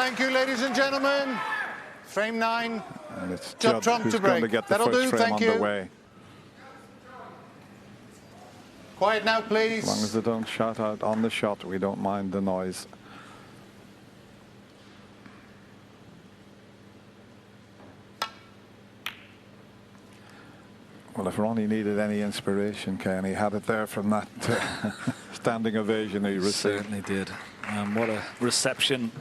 Thank you, ladies and gentlemen. Frame 9. And it's Judd Judd Trump who's to going break. to get the That'll first do, frame thank you. underway. Quiet now, please. As long as they don't shout out on the shot, we don't mind the noise. Well, if Ronnie needed any inspiration, Ken, he had it there from that standing ovation he received. Certainly did. What a reception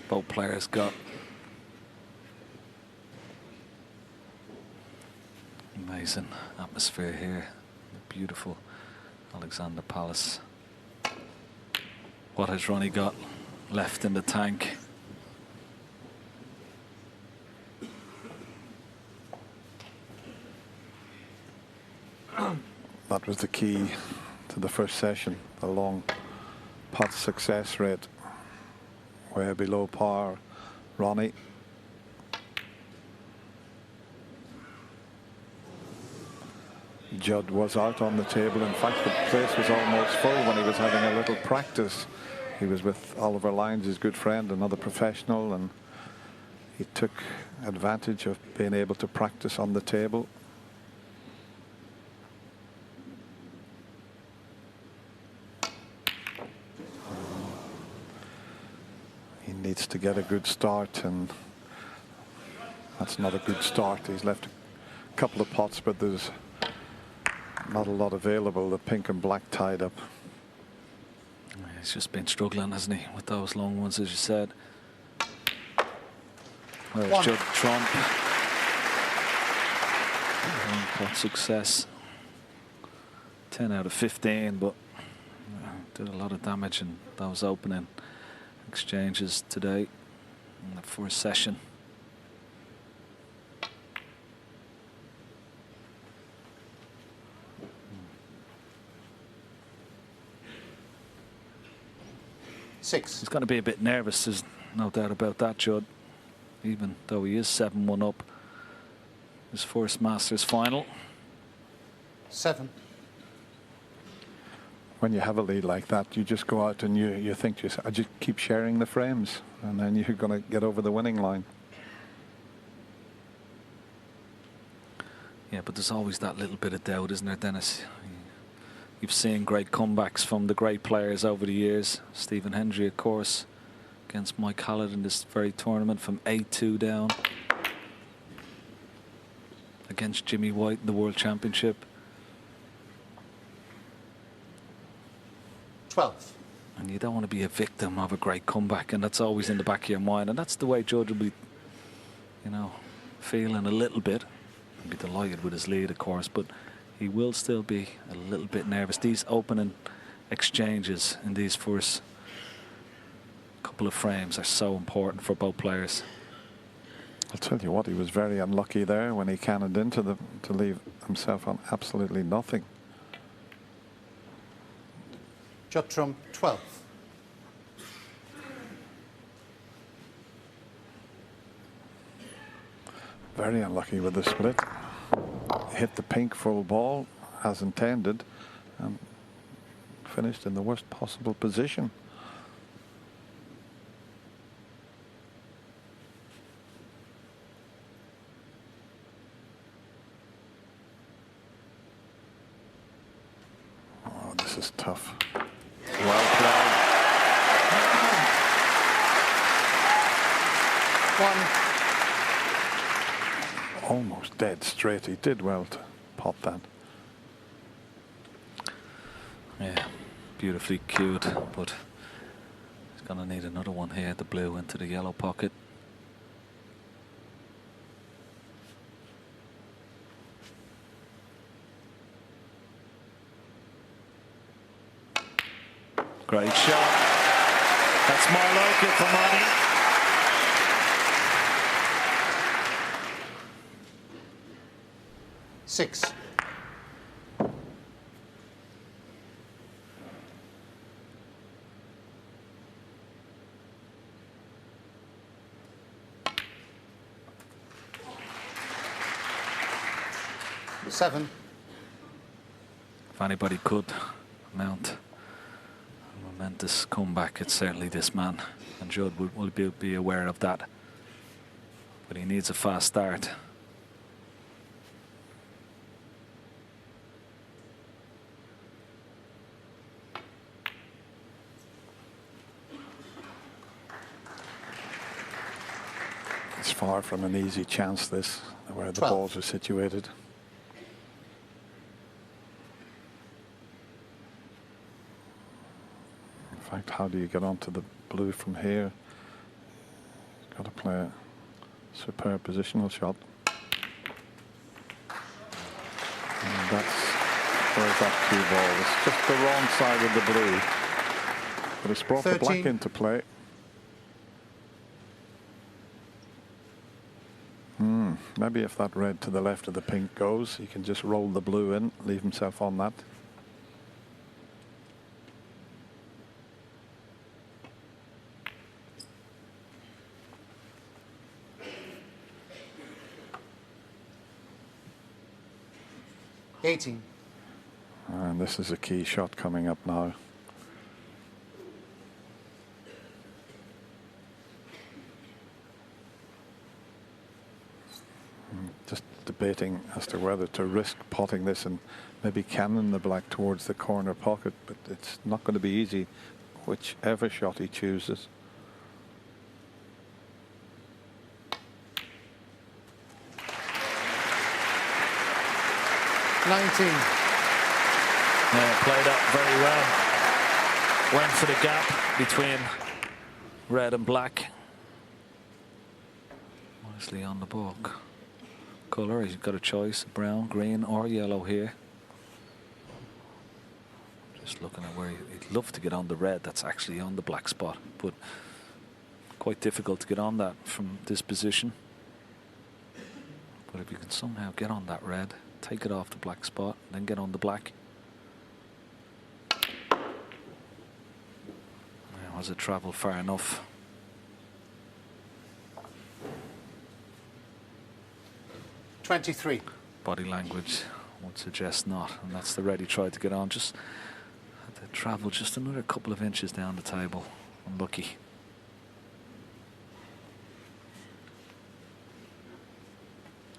both players got. Amazing atmosphere here. Beautiful Alexander Palace. What has Ronnie got left in the tank? That was the key to the first session, the long putt success rate, way below par. Ronnie. Judd was out on the table. In fact, the place was almost full when he was having a little practice. He was with Oliver Lyons, his good friend, another professional, and he took advantage of being able to practice on the table. He needs to get a good start, and that's not a good start. He's left a couple of pots, but there's not a lot available. The pink and black tied up. He's just been struggling, hasn't he, with those long ones, as you said. There's Judd Trump. What success. 10 out of 15, but did a lot of damage in those opening exchanges today in the first session. He's going to be a bit nervous, there's no doubt about that, Judd. Even though he is 7-1 up. His first Masters final. 7. When you have a lead like that, you just go out and you think to yourself, I just keep sharing the frames, and then you're going to get over the winning line. Yeah, but there's always that little bit of doubt, isn't there, Dennis? You've seen great comebacks from the great players over the years. Stephen Hendry, of course, against Mike Hallett in this very tournament from 8-2 down. Against Jimmy White in the World Championship. 12. And you don't want to be a victim of a great comeback, and that's always in the back of your mind. And that's the way Judd will be, you know, feeling a little bit. He'll be delighted with his lead, of course, but he will still be a little bit nervous. These opening exchanges in these first couple of frames are so important for both players. I'll tell you what, he was very unlucky there when he cannoned into to leave himself on absolutely nothing. Judd Trump, 12. Very unlucky with the split. Hit the pink full ball as intended and finished in the worst possible position. Oh, this is tough. Well played. 1. Almost dead straight. He did well to pot that. Yeah, beautifully cued, but he's going to need another one here. The blue into the yellow pocket. Great shot. That's more like it for Ronnie. Six. Seven. If anybody could mount a momentous comeback, it's certainly this man. And Judd will be aware of that. But he needs a fast start. It's far from an easy chance, this, where the 12. balls are situated. In fact, how do you get onto the blue from here? You've got to play a superb positional shot. And that's where's that cue ball? It's just the wrong side of the blue. But it's brought the black 13. into play. Maybe if that red to the left of the pink goes, he can just roll the blue in, leave himself on that. $18. And this is a key shot coming up now. Just debating as to whether to risk potting this and maybe cannon the black towards the corner pocket, but it's not going to be easy, whichever shot he chooses. $19. Yeah, played up very well. Went for the gap between red and black. Nicely on the book. Colour, he's got a choice, brown, green or yellow here. Just looking at where he'd love to get on the red that's actually on the black spot, but quite difficult to get on that from this position. But if you can somehow get on that red, take it off the black spot, then get on the black. Now, has it travelled far enough? $23. Body language would suggest not, and that's the red he tried to get on. Just had to travel just another couple of inches down the table. Unlucky.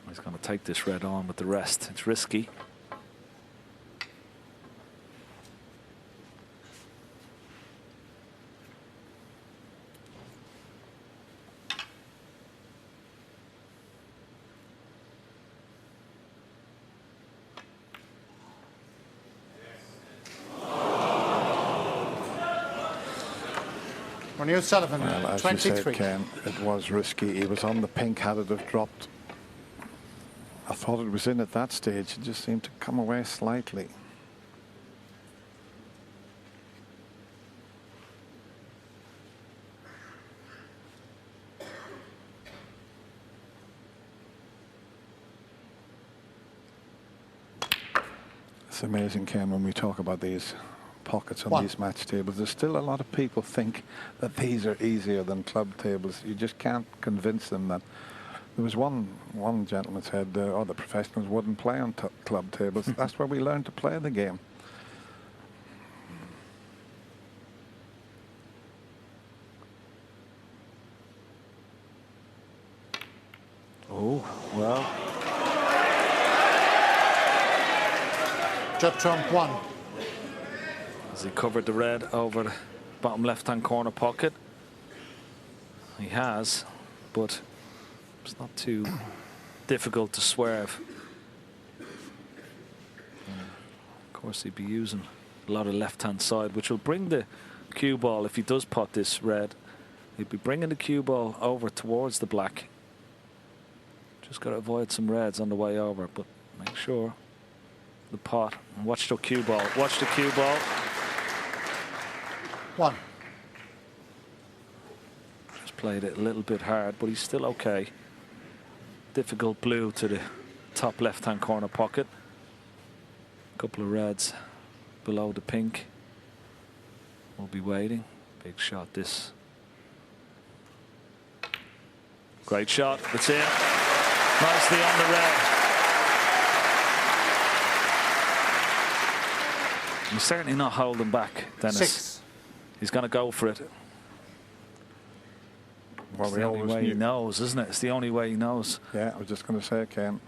He's going to take this red on with the rest. It's risky. OSuillivan, Well, as 23. you said, Ken, it was risky. He was on the pink. Had it have dropped, I thought it was in at that stage. It just seemed to come away slightly. It's amazing, Ken, when we talk about these pockets on these match tables. There's still a lot of people think that these are easier than club tables. You just can't convince them that. There was one gentleman said, oh, the professionals wouldn't play on club tables. That's where we learn to play the game. Oh, well. Judd Trump, 1. As he covered the red over the bottom left-hand corner pocket. He has, but it's not too difficult to swerve. Of course, he'd be using a lot of left-hand side, which will bring the cue ball, if he does pot this red, he'd be bringing the cue ball over towards the black. Just got to avoid some reds on the way over, but make sure the pot, and watch the cue ball, watch the cue ball. 1. Just played it a little bit hard, but he's still okay. Difficult blue to the top left-hand corner pocket. A couple of reds below the pink. We'll be waiting. Big shot this. Great shot. It's in. Nicely on the red. He's certainly not holding back, Dennis. 6. He's going to go for it. Well, It's we the only always way he knew. knows, isn't it? It's the only way he knows. Yeah, I was just going to say, Ken.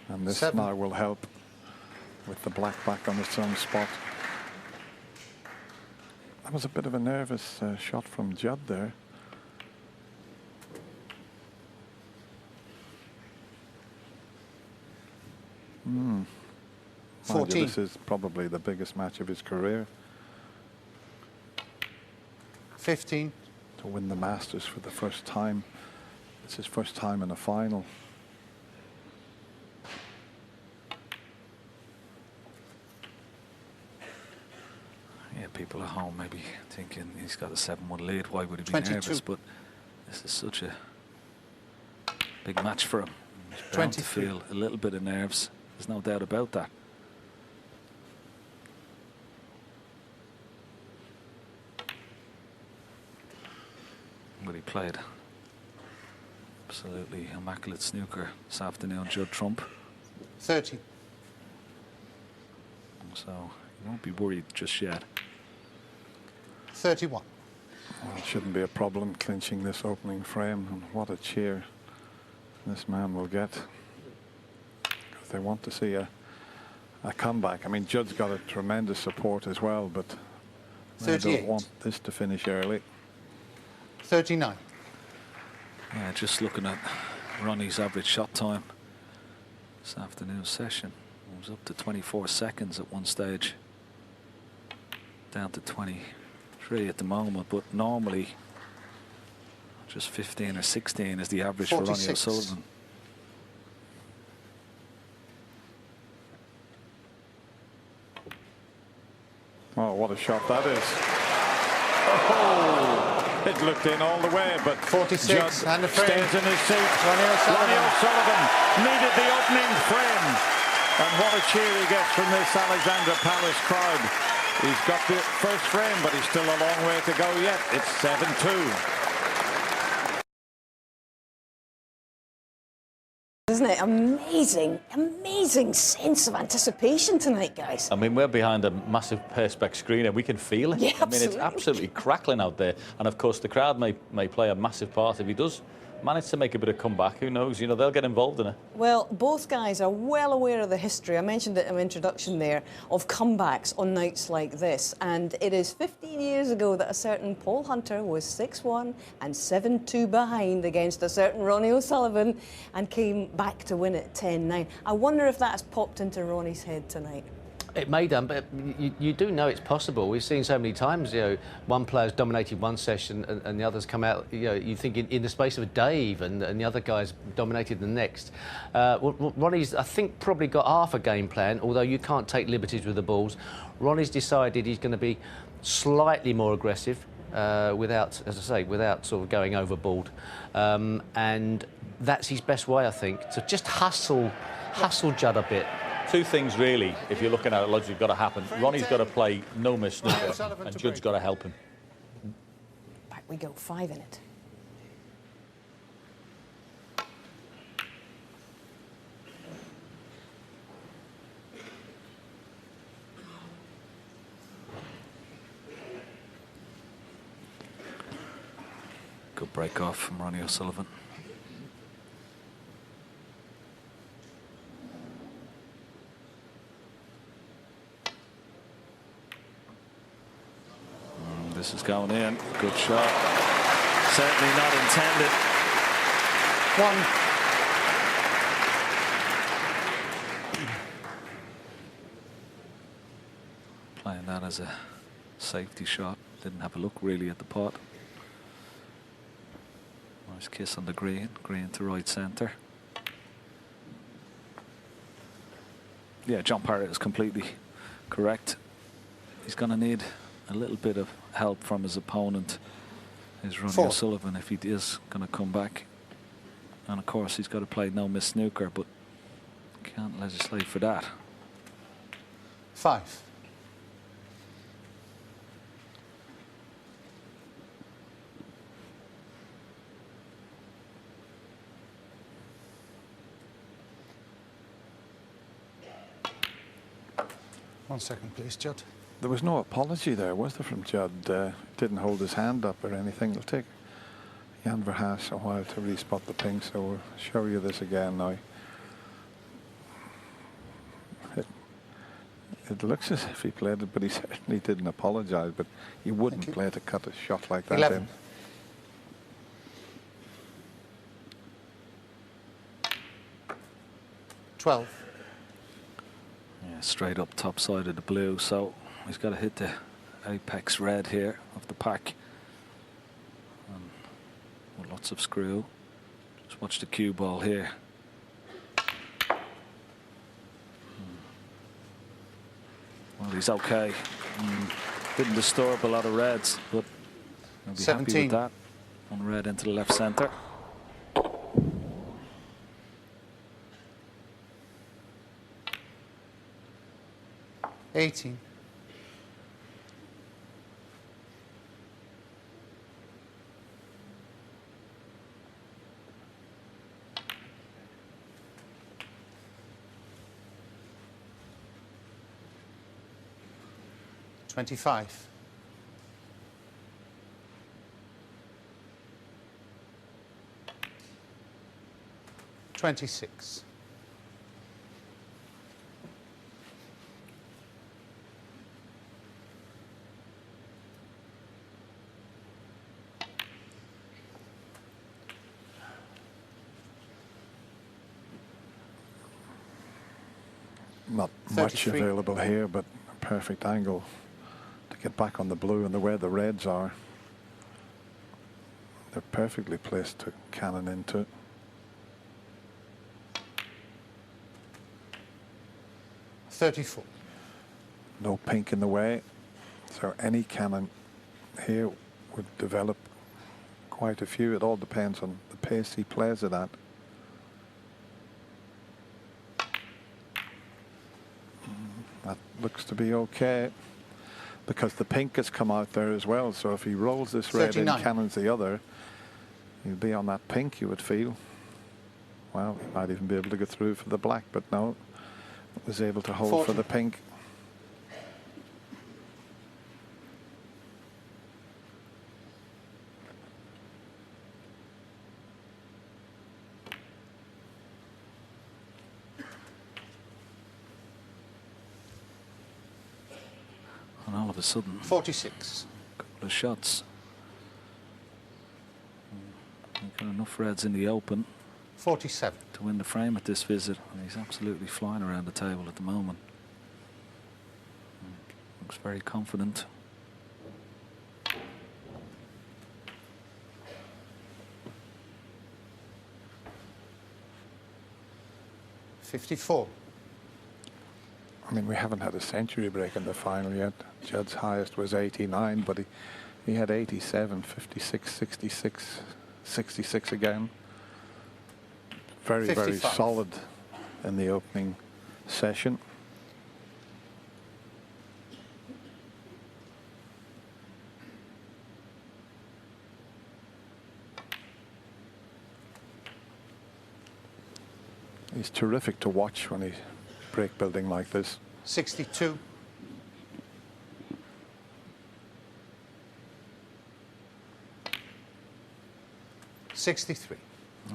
And this 7. now will help with the black back on its own spot. That was a bit of a nervous shot from Judd there. Mind you, 14. this is probably the biggest match of his career. 15. To win the Masters for the first time. It's his first time in a final. Yeah, people at home maybe thinking he's got a 7-1 lead. Why would he be 22. nervous? But this is such a big match for him. He's bound to 23. feel a little bit of nerves. There's no doubt about that. But he played absolutely immaculate snooker this afternoon, Judd Trump. 30. So you won't be worried just yet. 31. Well, it shouldn't be a problem clinching this opening frame. And what a cheer this man will get. Because they want to see a comeback. I mean, Judd's got a tremendous support as well, but they 38. don't want this to finish early. 39. Yeah, just looking at Ronnie's average shot time this afternoon's session. It was up to 24 seconds at one stage. Down to 23 at the moment, but normally just 15 or 16 is the average for Ronnie 46. O'Sullivan. Oh, what a shot that is. Oh, it looked in all the way, but 46 Judd and the frame. stays in his seat. Ronnie O'Sullivan. Ronnie O'Sullivan needed the opening frame. And what a cheer he gets from this Alexandra Palace crowd. He's got the first frame, but he's still a long way to go yet. It's 7-2. Isn't it amazing, amazing sense of anticipation tonight, guys? I mean, we're behind a massive Perspex screen and we can feel it. Yeah, I mean, it's absolutely. absolutely crackling out there. And of course, the crowd may play a massive part. If he does manage to make a bit of comeback, who knows? You know, they'll get involved in it. Well, both guys are well aware of the history. I mentioned it in my introduction there of comebacks on nights like this. And it is 15 years ago that a certain Paul Hunter was 6-1 and 7-2 behind against a certain Ronnie O'Sullivan and came back to win it 10-9. I wonder if that's popped into Ronnie's head tonight. It may done, but you do know it's possible. We've seen so many times, you know, one player's dominated one session and the others come out, you know, you think in the space of a day even, and the other guy's dominated the next. Ronnie's, I think, probably got half a game plan, although you can't take liberties with the balls. Ronnie's decided he's going to be slightly more aggressive without, as I say, without sort of going overboard. And that's his best way, I think, to just hustle Judd a bit. Two things, really, if you're looking at it, logically, got to happen. Ronnie's got to play no miss snooker, O'Sullivan and to Judd's break. got to help him. Back we go, 5 in it. Good break off from Ronnie O'Sullivan. This is going in. Good shot. Certainly not intended. 1. Playing that as a safety shot. Didn't have a look really at the pot. Nice kiss on the green. Green to right centre. Yeah, John Parrott is completely correct. He's going to need a little bit of help from his opponent, is Ronnie 4. O'Sullivan, if he is going to come back. And of course he's got to play no miss snooker, but can't legislate for that. 5. 1 second, please, Judd. There was no apology there, was there, from Judd? Didn't hold his hand up or anything. It'll take Jan Verhaas a while to respot the pink, so we'll show you this again now. It looks as if he played it, but he certainly didn't apologise. But you wouldn't play to cut a shot like that 11. in. $12. Yeah, straight up top side of the blue, so he's got to hit the apex red here of the pack. With lots of screw. Just watch the cue ball here. Well, he's okay. Didn't disturb a lot of reds, but I'll be 17. happy with that. One red into the left centre. 18. $25. 26. 'Not much 33. available here, but a perfect angle to get back on the blue, and the way the reds are, they're perfectly placed to cannon into it. 34. No pink in the way, so any cannon here would develop quite a few. It all depends on the pace he plays it at. That looks to be okay, because the pink has come out there as well, so if he rolls this red in, 39. cannons the other, he'll be on that pink, you would feel. Well, he might even be able to go through for the black, but no, was able to hold 40. for the pink. And all of a sudden, 46. a couple of shots. We've got enough reds in the open 47. to win the frame at this visit, and he's absolutely flying around the table at the moment. Looks very confident. $54. I mean, we haven't had a century break in the final yet. Judd's highest was 89, but he had 87, 56, 66, 66 again. Very, 55. very solid in the opening session. He's terrific to watch when he's break building like this. 62. $63.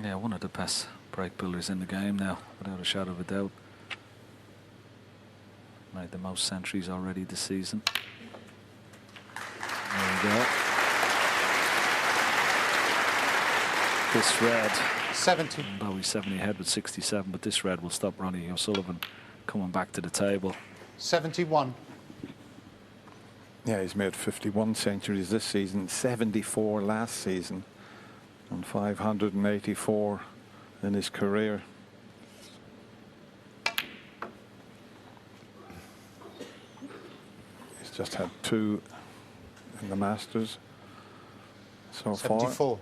Yeah, one of the best break builders in the game now, without a shadow of a doubt. Made the most centuries already this season. There we go. This red, 70. although he's 70 ahead with 67, but this red will stop Ronnie O'Sullivan coming back to the table. 71. Yeah, he's made 51 centuries this season, 74 last season, and 584 in his career. He's just had 2 in the Masters so far. 74.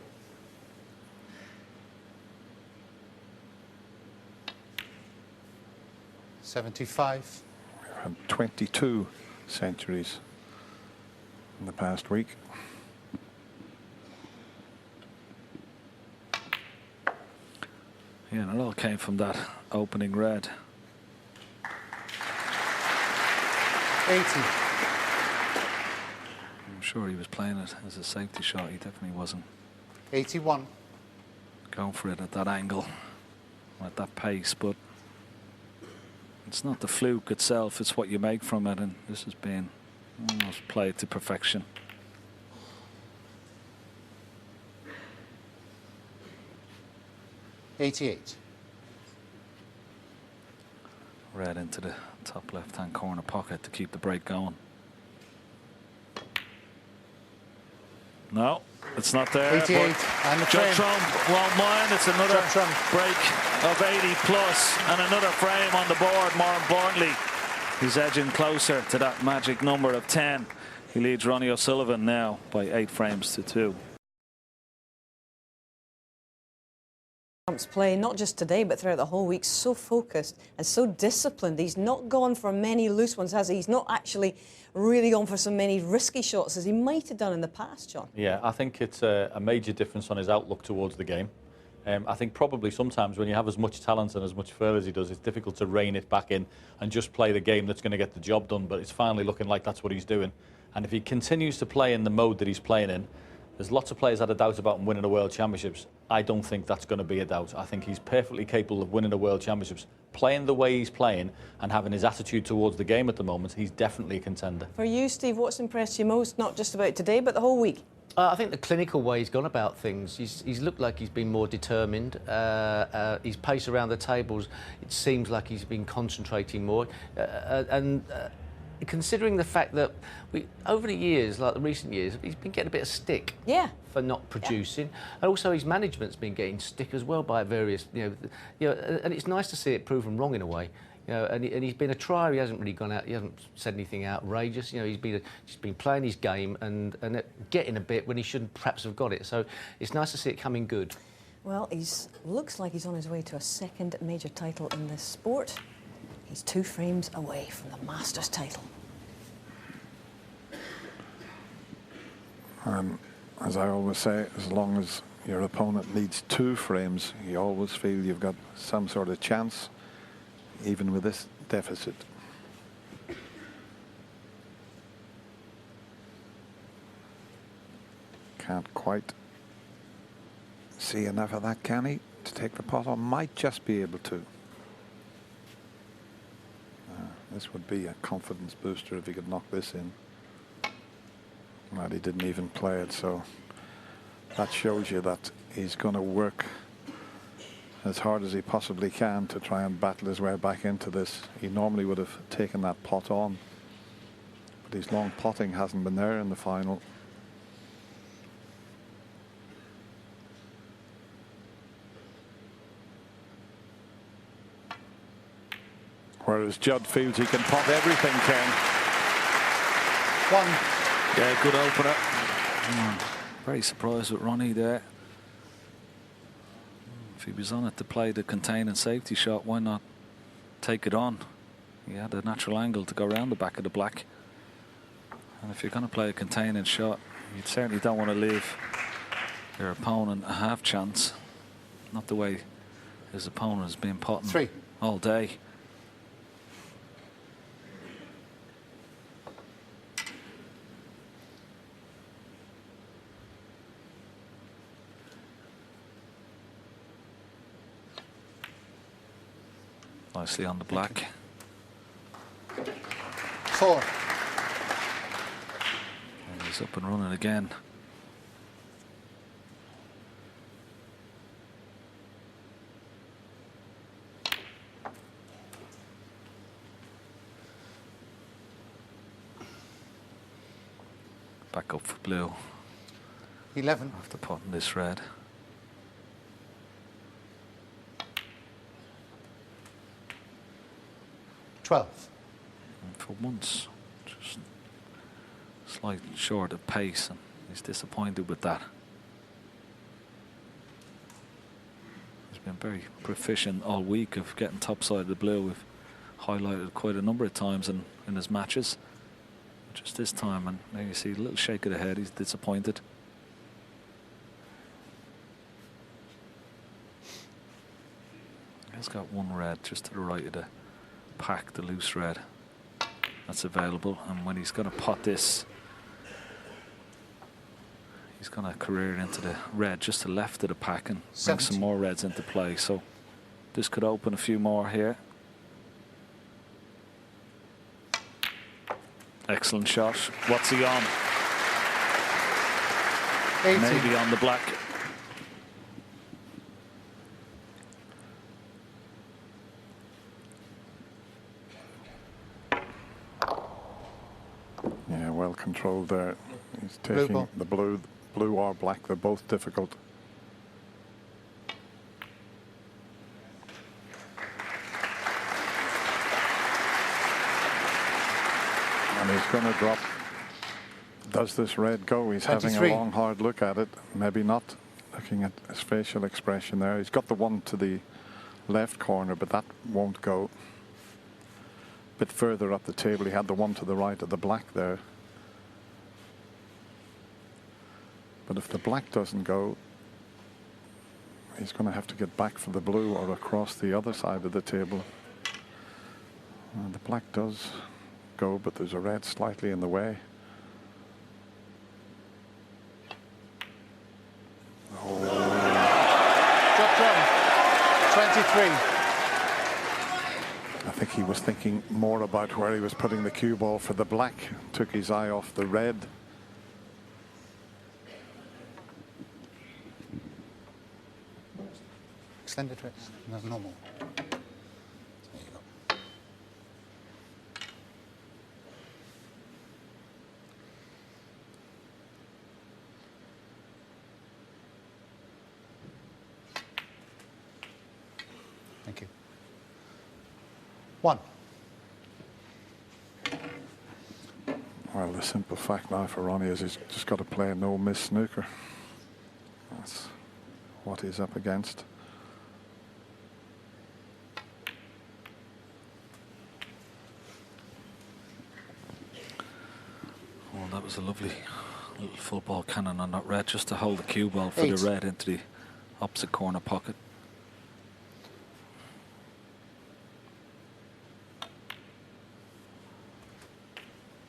$75. We've had 22 centuries in the past week. Yeah, and it all came from that opening red. 80. I'm sure he was playing it as a safety shot. He definitely wasn't 81. going for it at that angle, at that pace. But it's not the fluke itself, it's what you make from it. And this has been almost played to perfection. $88. Red into the top left-hand corner pocket to keep the break going. No, it's not there. 88. But And the Judd frame. Trump won't mind. It's another Judd Trump. break of 80 plus and another frame on the board. More importantly, he's edging closer to that magic number of 10. He leads Ronnie O'Sullivan now by 8 frames to 2. Trump's play, not just today, but throughout the whole week, so focused and so disciplined. He's not gone for many loose ones, has he? He's not actually really gone for so many risky shots as he might have done in the past, John. Yeah, I think it's a major difference on his outlook towards the game. I think probably sometimes when you have as much talent and as much flair as he does, it's difficult to rein it back in and just play the game that's going to get the job done. But it's finally looking like that's what he's doing. And if he continues to play in the mode that he's playing in, there's lots of players had a doubt about him winning the World Championships. I don't think that's going to be a doubt. I think he's perfectly capable of winning the World Championships. Playing the way he's playing and having his attitude towards the game at the moment, he's definitely a contender. For you, Steve, what's impressed you most, not just about today, but the whole week? I think the clinical way he's gone about things, he's looked like he's been more determined. His pace around the tables, it seems like he's been concentrating more. Considering the fact that over the years, like the recent years, he's been getting a bit of stick for not producing, and also his management's been getting stick as well by various, and it's nice to see it proven wrong in a way. And he's been a trier. He hasn't really gone out. He hasn't said anything outrageous. He's been playing his game and getting a bit when he shouldn't perhaps have got it. So it's nice to see it coming good. Well, looks like he's on his way to a second major title in this sport. He's 2 frames away from the Masters title. As I always say, as long as your opponent needs 2 frames, you always feel you've got some sort of chance, even with this deficit. Can't quite see enough of that, can he, to take the pot on? Might just be able to. This would be a confidence booster if he could knock this in. Well, he didn't even play it, so that shows you that he's going to work as hard as he possibly can to try and battle his way back into this. He normally would have taken that pot on, but his long potting hasn't been there in the final. Whereas Judd feels he can pot everything, Ken. 1. Yeah, good opener. Very surprised with Ronnie there. If he was on it to play the contain and safety shot, why not take it on? He had a natural angle to go around the back of the black. And if you're going to play a containing shot, you certainly don't want to leave your opponent a half chance. Not the way his opponent has been potting 3. all day. Nicely on the black. 4. And he's up and running again. Back up for blue. 11. After potting this red. 12. And for once, just slight short of pace, and he's disappointed with that. He's been very proficient all week of getting topside of the blue. We've highlighted quite a number of times in his matches. Just this time, and there you see a little shake of the head. He's disappointed. He's got one red just to the right of the pack, the loose red. that's available. And when he's going to pot this, he's going to career it into the red just to the left of the pack and bring 70. some more reds into play. So this could open a few more here. Excellent shot. What's he on? 80. Maybe on the black. Yeah, well controlled there. He's Blue taking ball. the blue or black. They're both difficult. And he's going to drop. Does this red go? He's having 23. a long, hard look at it. Maybe not. Looking at his facial expression there. He's got the one to the left corner, but that won't go. A bit further up the table, he had the one to the right of the black there. But if the black doesn't go, he's going to have to get back for the blue or across the other side of the table. The black does go, but there's a red slightly in the way. Drop down. 23. I think he was thinking more about where he was putting the cue ball for the black. Took his eye off the red. Extended reds. No, normal. There you go. Thank you. 1. Well, the simple fact now for Ronnie is he's just got to play a no-miss snooker. That's what he's up against. Well, that was a lovely little football cannon on that red, just to hold the cue ball for 8. the red into the opposite corner pocket.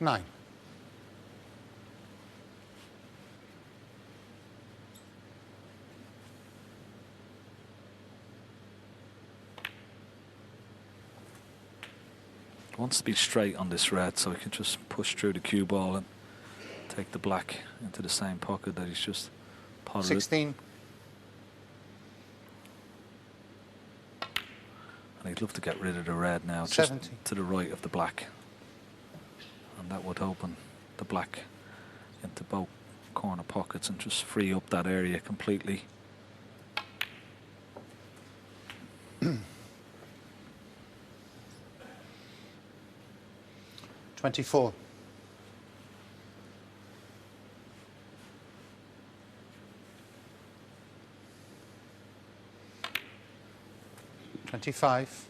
Nine. Wants to be straight on this red, so he can just push through the cue ball and take the black into the same pocket that he's just potted it. 16. And he'd love to get rid of the red now, just 70. to the right of the black. And that would open the black into both corner pockets and just free up that area completely. 24. 25.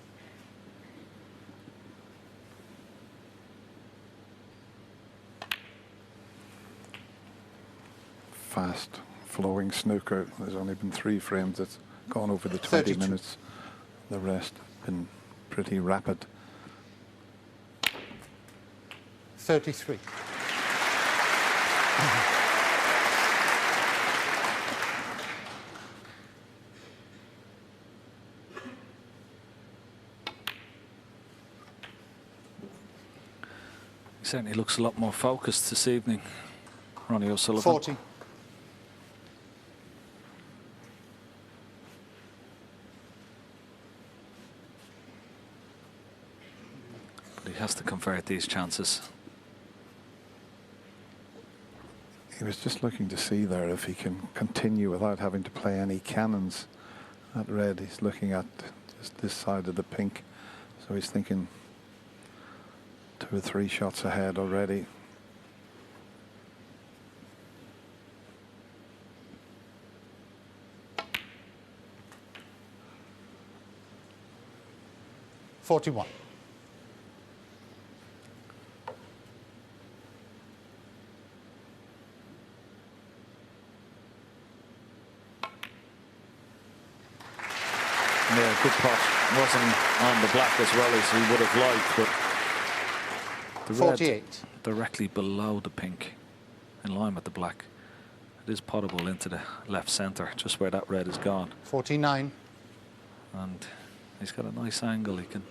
Fast flowing snooker. There's only been 3 frames that's gone over the 20 32. minutes. The rest have been pretty rapid. 33. He certainly looks a lot more focused this evening, Ronnie O'Sullivan. 40. But he has to convert these chances. He was just looking to see there if he can continue without having to play any cannons. That red, he's looking at just this side of the pink. So he's thinking 2 or 3 shots ahead already. $41. Yeah, good pot. Wasn't on the black as well as he would have liked, but The 48. red directly below the pink, in line with the black. It is potable into the left centre, just where that red is gone. 49. And he's got a nice angle. He can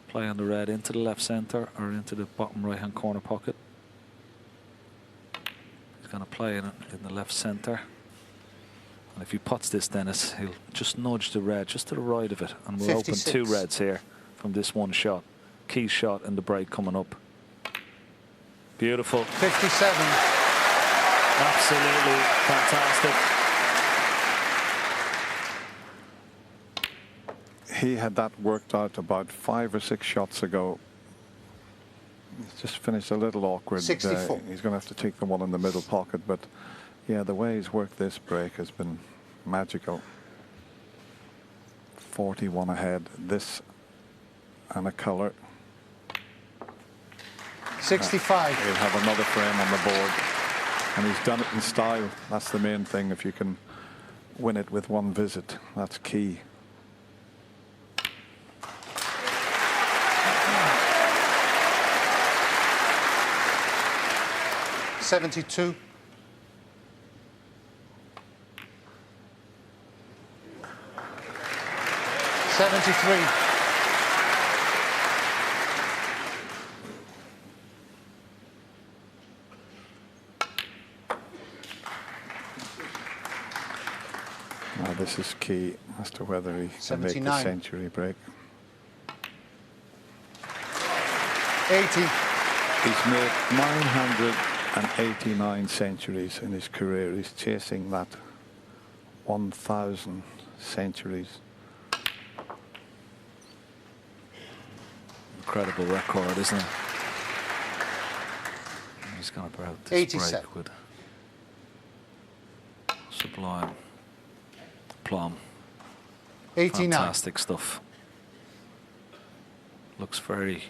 play on the red into the left centre or into the bottom right-hand corner pocket. He's going to play in the left centre. And if he pots this, Dennis, he'll just nudge the red just to the right of it. And we'll 56. open 2 reds here from this one shot. Key shot in the break coming up. Beautiful. 57. Absolutely fantastic. He had that worked out about 5 or 6 shots ago. He's just finished a little awkward. 64. He's going to have to take the one in the middle pocket, but yeah, the way he's worked this break has been magical. 41 ahead. This and a colour. 65. He'll have another frame on the board, and he's done it in style. That's the main thing. If you can win it with one visit, that's key. $72. 73. Now this is key as to whether he can make the 79. century break. 80. He's made 989 centuries in his career. He's chasing that 1,000 centuries. Incredible record, isn't it? He's going to break this 87. break with sublime plum. 89. Fantastic stuff. Looks very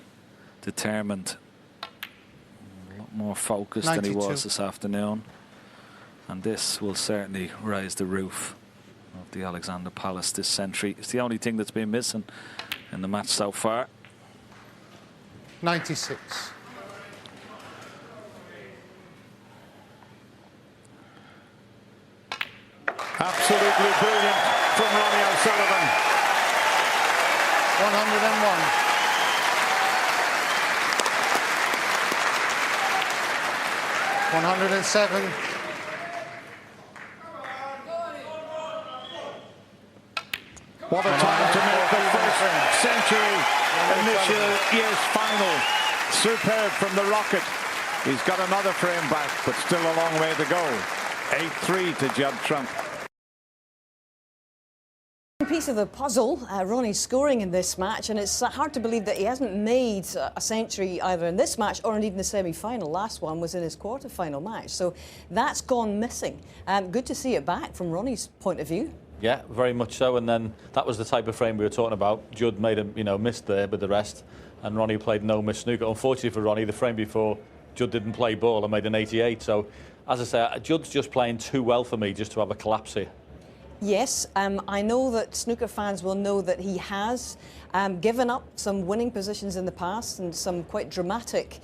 determined. A lot more focused than he 92. was this afternoon. And this will certainly raise the roof of the Alexander Palace this century. It's the only thing that's been missing in the match so far. 96. Absolutely brilliant from Ronnie O'Sullivan. 101. 107. What a time to make the first century in this year's final. Superb from the Rocket. He's got another frame back, but still a long way to go. 8-3 to Judd Trump. Piece of the puzzle, Ronnie's scoring in this match, and it's hard to believe that he hasn't made a century either in this match or indeed in the semi-final. Last one was in his quarter-final match, so that's gone missing. Good to see it back from Ronnie's point of view. Yeah, very much so. And then that was the type of frame we were talking about. Judd made a miss there with the rest, and Ronnie played no miss snooker. Unfortunately for Ronnie, the frame before, Judd didn't play ball and made an 88. So, as I say, Judd's just playing too well for me just to have a collapse here. Yes, I know that snooker fans will know that he has given up some winning positions in the past and some quite dramatic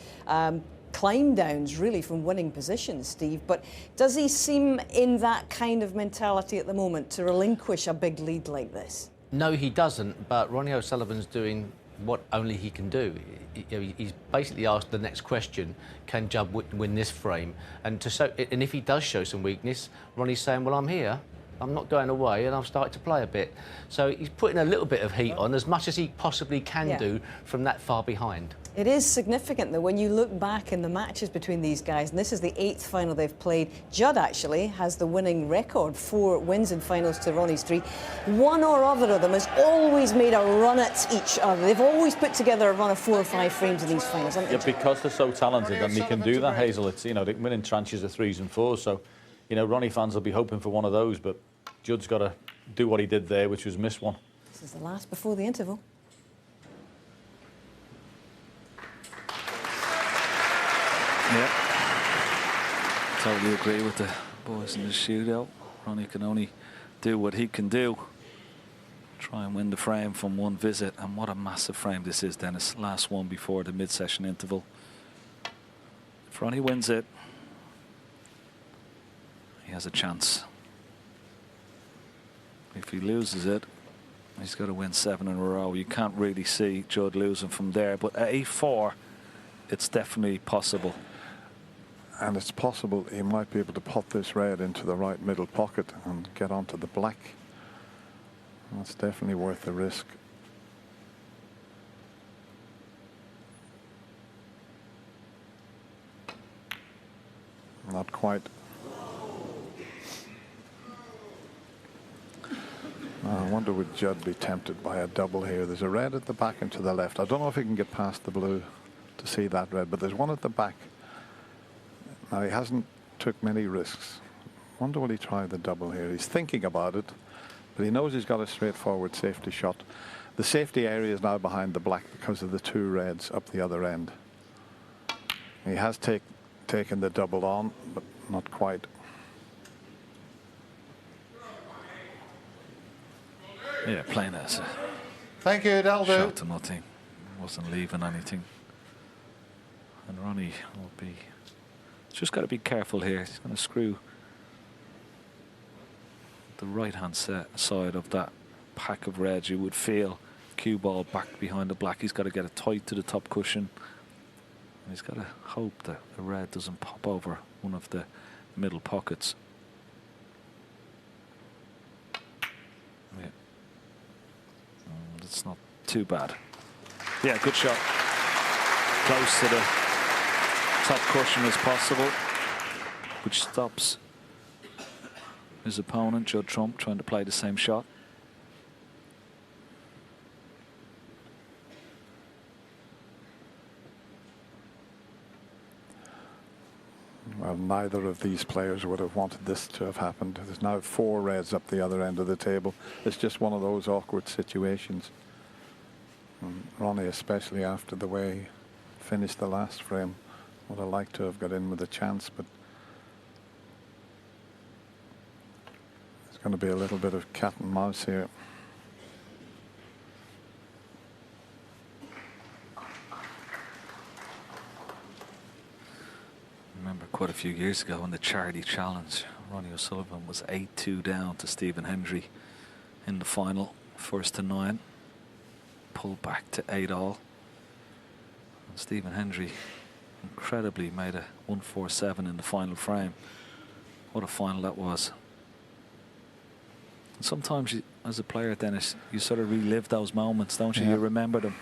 climb downs, really, from winning positions, Steve. But does he seem in that kind of mentality at the moment to relinquish a big lead like this? No, he doesn't, but Ronnie O'Sullivan's doing what only he can do. He's basically asked the next question, can Judd win this frame? And if he does show some weakness, Ronnie's saying, well, I'm here. I'm not going away, and I've started to play a bit. So he's putting a little bit of heat on, as much as he possibly can do from that far behind. It is significant, though, when you look back in the matches between these guys, and this is the 8th final they've played. Judd actually has the winning record, 4 wins in finals to Ronnie's 3. One or other of them has always made a run at each other. They've always put together a run of 4 or 5 frames in these finals, haven't they? Yeah, because they're so talented and they can do that, Hazel. It's, they can win in tranches of 3s and 4s. So, Ronnie fans will be hoping for one of those, but Judd's got to do what he did there, which was miss one. This is the last before the interval. Yeah, totally agree with the boys in the shootout. Ronnie can only do what he can do. Try and win the frame from one visit. And what a massive frame this is, Dennis. Last one before the mid-session interval. If Ronnie wins it, he has a chance. If he loses it, he's got to win 7 in a row. You can't really see Judd losing from there. But at 8-4, it's definitely possible. And it's possible he might be able to put this red into the right middle pocket and get onto the black. That's definitely worth the risk. Not quite. I wonder would Judd be tempted by a double here. There's a red at the back and to the left. I don't know if he can get past the blue to see that red, but there's one at the back. Now he hasn't took many risks. Wonder will he try the double here. He's thinking about it, but he knows he's got a straightforward safety shot. The safety area is now behind the black because of the 2 reds up the other end. He has taken the double on, but not quite. Yeah, playing it as a Thank you, that'll do. shot to nothing. Wasn't leaving anything. And Ronnie will be... Just got to be careful here. He's going to screw the right-hand side of that pack of reds. You would feel cue ball back behind the black. He's got to get it tight to the top cushion. And he's got to hope that the red doesn't pop over one of the middle pockets. Yeah. That's not too bad. Yeah, good shot. Close to the top cushion as possible, which stops his opponent, Judd Trump, trying to play the same shot. Well, neither of these players would have wanted this to have happened. There's now 4 reds up the other end of the table. It's just one of those awkward situations. And Ronnie, especially after the way he finished the last frame, would have liked to have got in with a chance, but there's going to be a little bit of cat and mouse here. Remember quite a few years ago in the Charity Challenge, Ronnie O'Sullivan was 8-2 down to Stephen Hendry in the final, first to 9, pulled back to 8-all. And Stephen Hendry incredibly made a 147 in the final frame. What a final that was. And sometimes you, as a player, Dennis, you sort of relive those moments, don't you? Yeah. You remember them.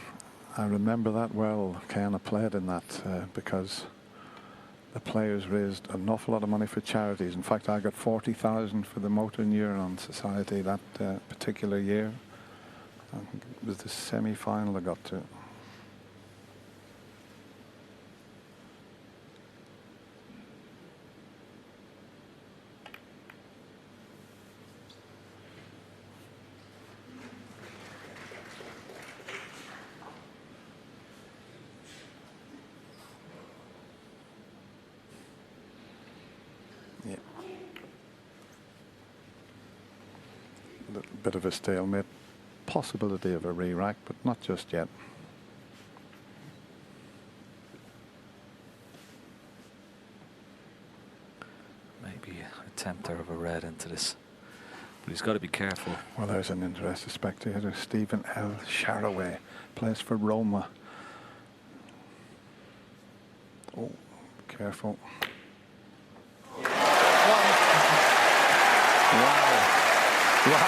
I remember that well. Ken, I played in that because the players raised an awful lot of money for charities. In fact, I got 40,000 for the Motor Neuron Society that particular year. I think it was the semi-final I got to. A little bit of a stalemate. Possibility of a re-rack, but not just yet. Maybe a tempter of a red into this. But he's got to be careful. Well, there's an interested spectator. Stephen L. Sharaway plays for Roma. Oh, careful. Wow,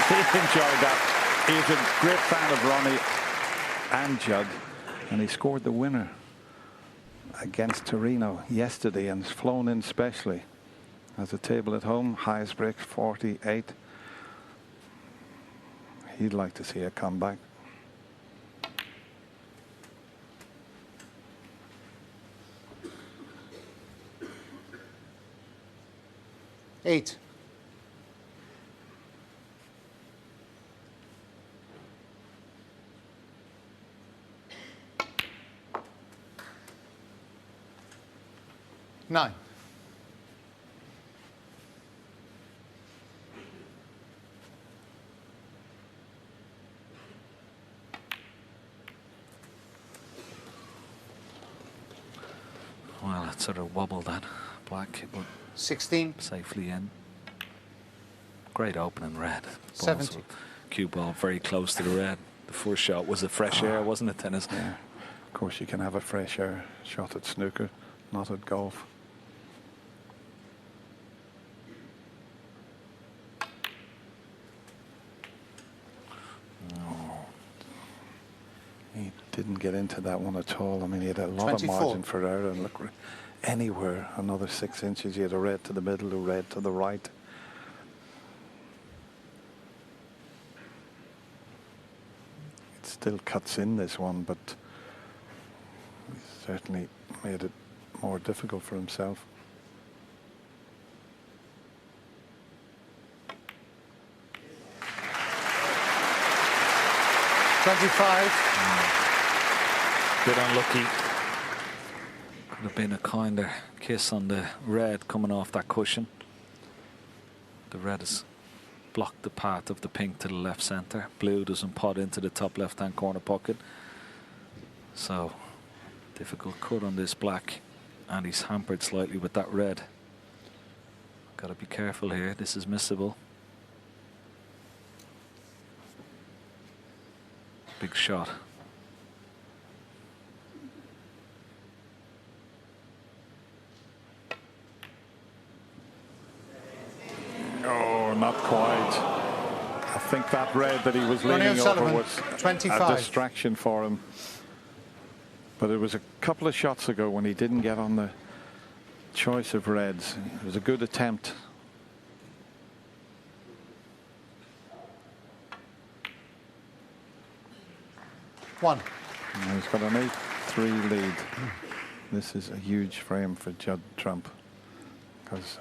he enjoyed that. He's a great fan of Ronnie and Judd, and he scored the winner against Torino yesterday and has flown in specially. Has a table at home, highest break 48. He'd like to see a comeback. Eight. Nine. Well, it sort of wobbled that black, but 16. safely in. Great opening red. 70. Cue ball very close to the red. The first shot was a fresh air, wasn't it, Dennis? Yeah. Of course, you can have a fresh air shot at snooker, not at golf. No. He didn't get into that one at all. I mean, he had a lot 24. of margin for error, and look, anywhere another 6 inches, he had a red to the middle, a red to the right. It still cuts in this one, but he certainly made it more difficult for himself. Bit unlucky. Could have been a kinder kiss on the red coming off that cushion. The red has blocked the path of the pink to the left centre. Blue doesn't pot into the top left hand corner pocket. So difficult cut on this black, and he's hampered slightly with that red. Got to be careful here. This is missable. Big shot. Oh, not quite. I think that red that he was leaning over was 25. a distraction for him. But it was a couple of shots ago when he didn't get on the choice of reds. It was a good attempt. One. And he's got an 8-3 lead. This is a huge frame for Judd Trump, because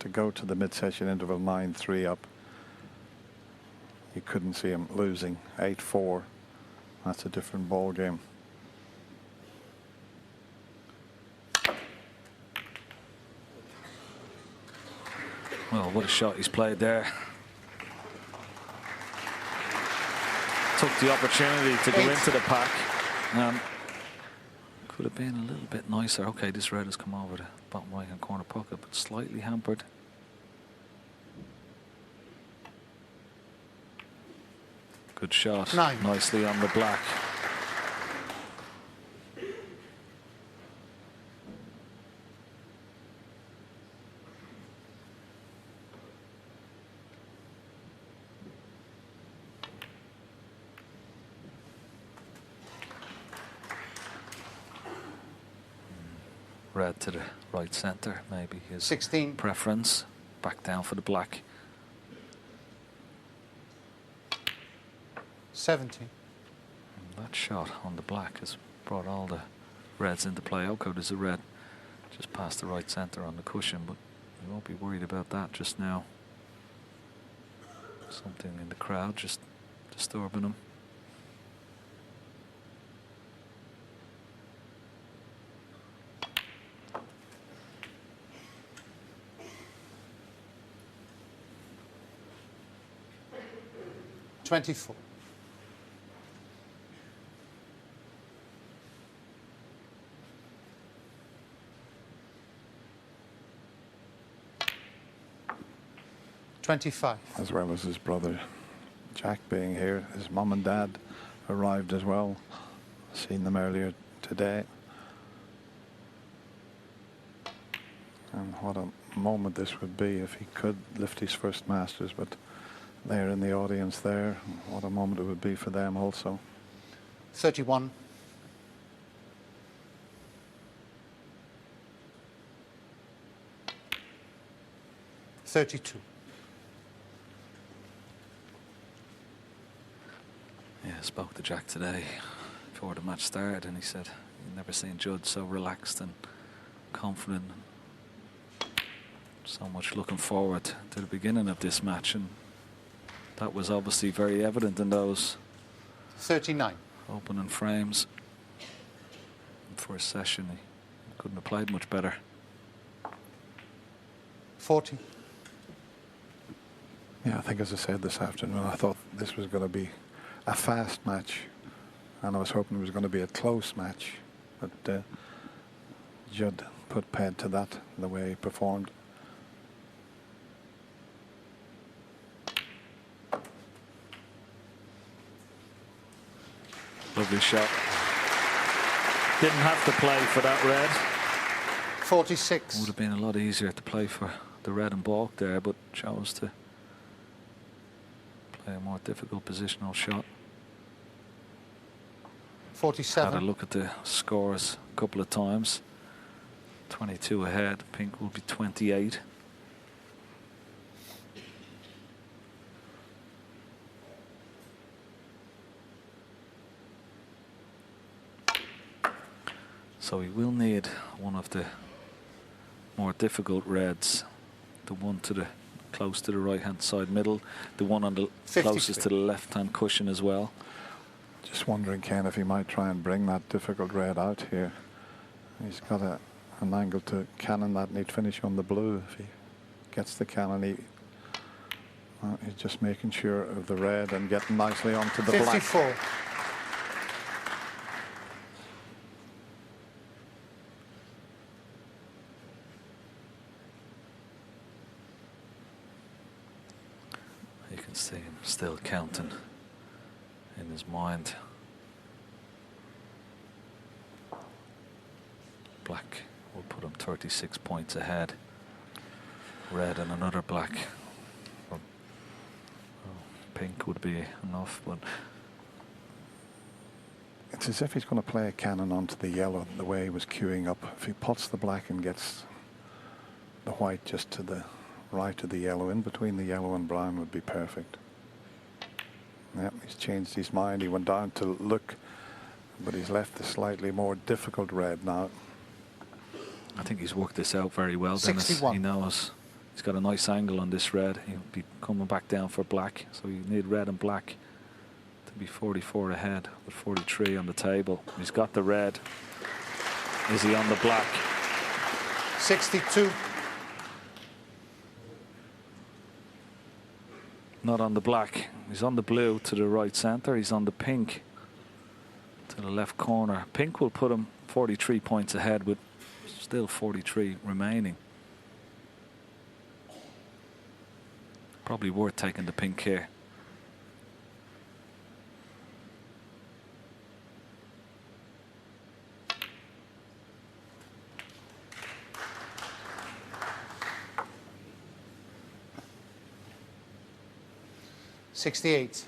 to go to the mid-session interval 9-3 up, you couldn't see him losing. 8-4, that's a different ball game. Well, what a shot he's played there. Took the opportunity to go into the pack. Could have been a little bit nicer. Okay, this red has come over the bottom right hand corner pocket, but slightly hampered. Good shot. 9. Nicely on the black. Red to the right centre, maybe his 16. preference. Back down for the black. 70. And that shot on the black has brought all the reds into play. Okay, there's a red just past the right centre on the cushion, but you won't be worried about that just now. Something in the crowd just disturbing him. $24. $25. As well as his brother Jack being here. His mum and dad arrived as well. Seen them earlier today. And what a moment this would be if he could lift his first Masters, but they're in the audience there. What a moment it would be for them also. 31. $32. Yeah, I spoke to Jack today before the match started, and he said he'd never seen Judd so relaxed and confident. So much looking forward to the beginning of this match, and that was obviously very evident in those 39. opening frames. First session, he couldn't have played much better. 40. Yeah, I think as I said this afternoon, I thought this was going to be a fast match, and I was hoping it was going to be a close match. But Judd put paid to that, the way he performed. Lovely shot. Didn't have to play for that red. 46. Would have been a lot easier to play for the red and balk there, but chose to play a more difficult positional shot. 47. Had a look at the scores a couple of times. 22 ahead. Pink will be 28. So he will need one of the more difficult reds, the one to the close to the right hand side middle, the one on the 53. closest to the left hand cushion as well. Just wondering, Ken, if he might try and bring that difficult red out here. He's got an angle to cannon that, and he'd finish on the blue. If he gets the cannon, he's just making sure of the red and getting nicely onto the 54. black. You can see him still counting in his mind. Black will put him 36 points ahead. Red and another black. Well, pink would be enough, but It's as if he's going to play a cannon onto the yellow the way he was queuing up. If he pots the black and gets the white just to the right of the yellow, in between the yellow and brown, would be perfect. Yep, he's changed his mind. He went down to look, but he's left the slightly more difficult red now. I think he's worked this out very well, Dennis. 61. He knows he's got a nice angle on this red. He'll be coming back down for black, so you need red and black to be 44 ahead with 43 on the table. He's got the red. Is he on the black? 62. Not on the black. He's on the blue to the right centre. He's on the pink to the left corner. Pink will put him 43 points ahead with still 43 remaining. Probably worth taking the pink here. $68.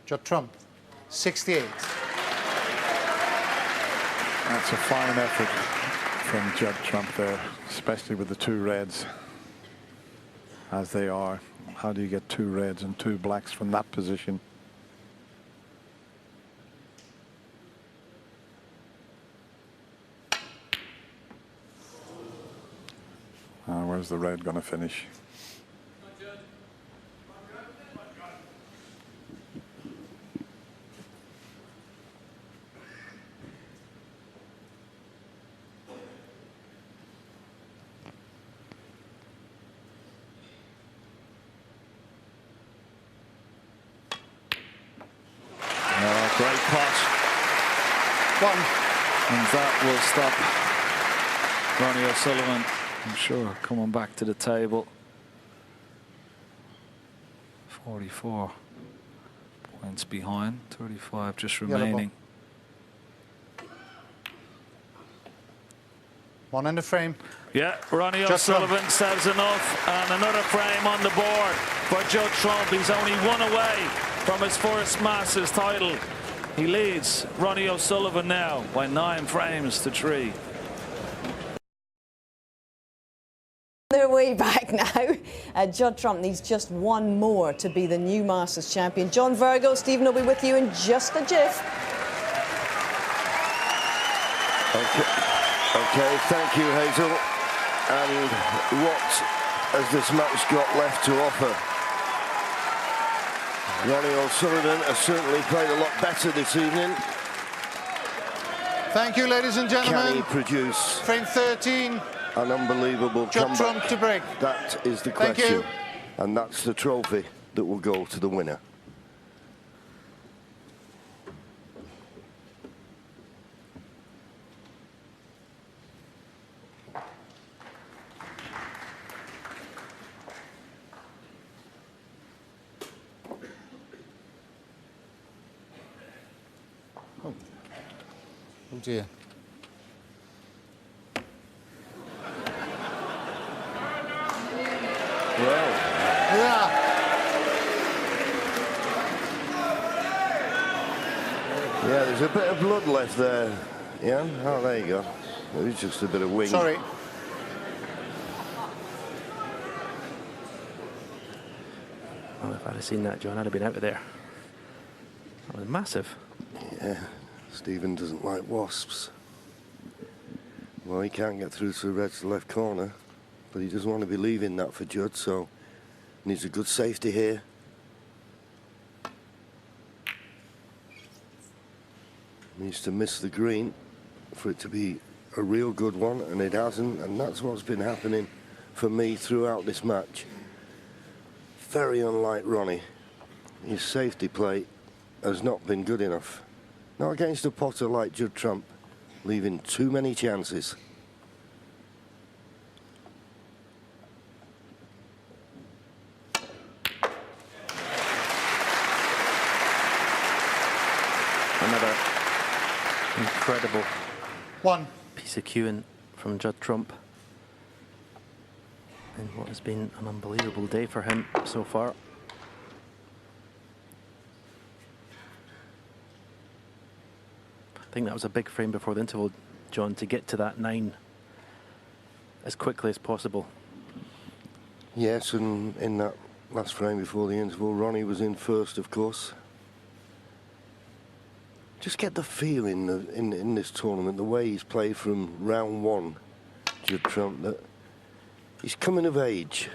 Judd Trump, 68. That's a fine effort from Judd Trump there, especially with the two reds as they are. How do you get two reds and two blacks from that position? Where's the red going to finish? Great pot. One. And that will stop Ronnie O'Sullivan, I'm sure, coming back to the table. 44 points behind, 35 just remaining. One in the frame. Yeah, Ronnie Just O'Sullivan says enough, and another frame on the board for Judd Trump. He's only one away from his first Masters title. He leads Ronnie O'Sullivan now by 9 frames to 3. Their way back now. Judd Trump needs just one more to be the new Masters champion. John Virgo, Stephen will be with you in just a jiff. Okay, thank you, Hazel. And what has this match got left to offer? Ronnie O'Sullivan has certainly played a lot better this evening. Thank you, ladies and gentlemen. Can he produce Frame 13. an unbelievable Judd comeback? Trump to break. That is the Thank question. you. And that's the trophy that will go to the winner. Oh dear. Well, Yeah. yeah, there's a bit of blood left there. Yeah, oh, there you go. It was just a bit of wing. Sorry. Well, if I'd have seen that, John, I'd have been out of there. That was massive. Yeah, Stephen doesn't like wasps. Well, he can't get through to the red to the left corner, but he doesn't want to be leaving that for Judd, so needs a good safety here. Needs to miss the green for it to be a real good one, and it hasn't, and that's what's been happening for me throughout this match. Very unlike Ronnie. His safety play has not been good enough. Not against a potter like Judd Trump, leaving too many chances. Another incredible One. piece of cueing from Judd Trump in what has been an unbelievable day for him so far. I think that was a big frame before the interval, John, to get to that 9 as quickly as possible. Yes, and in that last frame before the interval, Ronnie was in first, of course. Just get the feeling in this tournament, the way he's played from round 1, Judd Trump, that he's coming of age.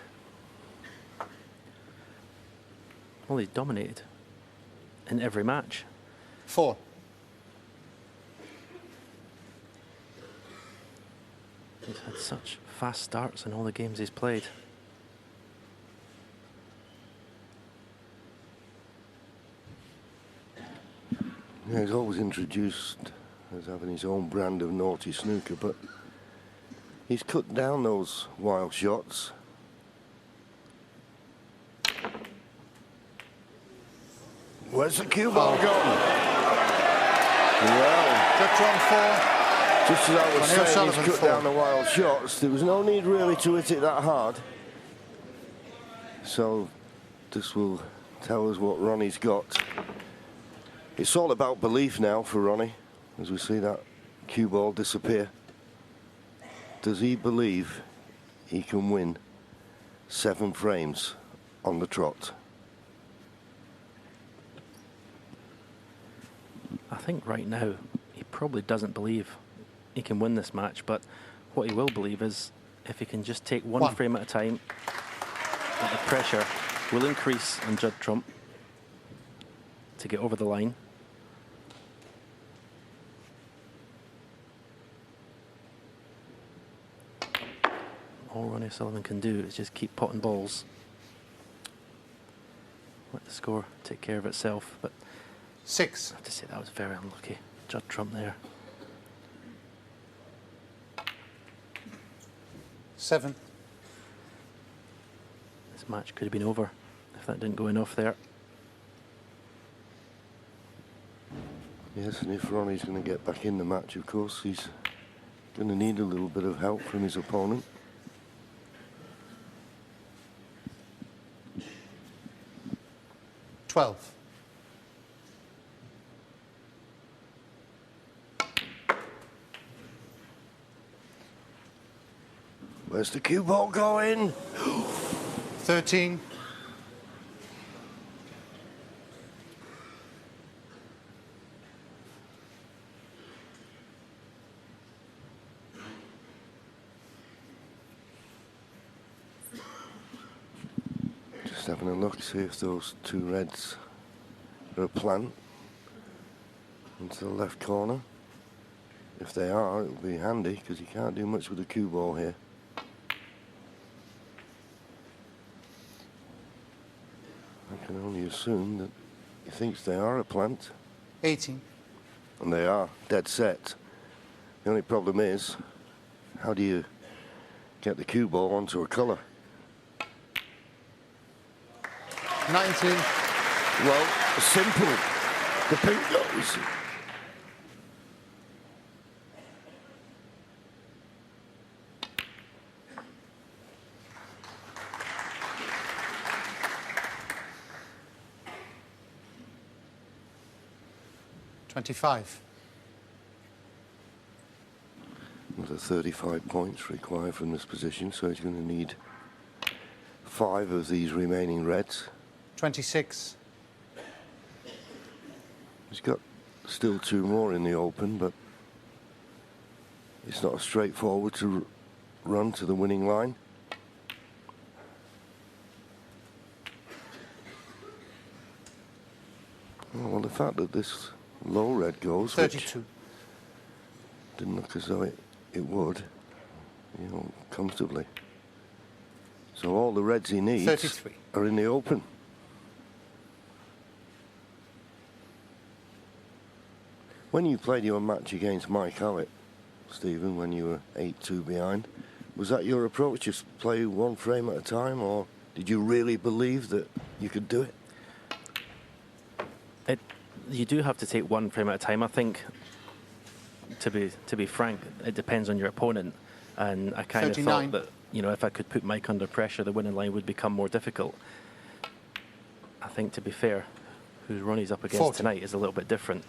Well, he's dominated in every match. 4. He's had such fast starts in all the games he's played. Yeah, he's always introduced as having his own brand of naughty snooker, but he's cut down those wild shots. Where's the cue ball gone? Well, Judd Trump 4. just as I was saying, OSuillivan he's cut 4. down the wild shots. There was no need really to hit it that hard. So this will tell us what Ronnie's got. It's all about belief now for Ronnie, as we see that cue ball disappear. Does he believe he can win 7 frames on the trot? I think right now he probably doesn't believe he can win this match, but what he will believe is if he can just take one frame at a time, that the pressure will increase on Judd Trump to get over the line. All Ronnie O'Sullivan can do is just keep potting balls. Let the score take care of itself, but 6. I have to say that was very unlucky. Judd Trump there. 7. This match could have been over if that didn't go enough there. Yes, and if Ronnie's going to get back in the match, of course, he's going to need a little bit of help from his opponent. $12. Where's the cue ball going? 13. Just having a look, see if those 2 reds are a plant into the left corner. If they are, it'll be handy because you can't do much with the cue ball here. can only assume that he thinks they are a plant. 18. And they are, dead set. The only problem is, how do you get the cue ball onto a colour? 19. Well, simple. The pink goes. $25. Another 35 points required from this position, so he's going to need 5 of these remaining reds. 26. He's got still 2 more in the open, but it's not straightforward to run to the winning line. Well, the fact that this low red goes, 32. which didn't look as though it would, you know, comfortably. So all the reds he needs 33. are in the open. When you played your match against Mike Howett, Stephen, when you were 8-2 behind, was that your approach, just play one frame at a time, or did you really believe that you could do it? You do have to take one frame at a time. I think, to be frank, it depends on your opponent. And I kind of 39. thought that, you know, if I could put Mike under pressure, the winning line would become more difficult. I think, to be fair, who Ronnie's up against 40. tonight is a little bit different.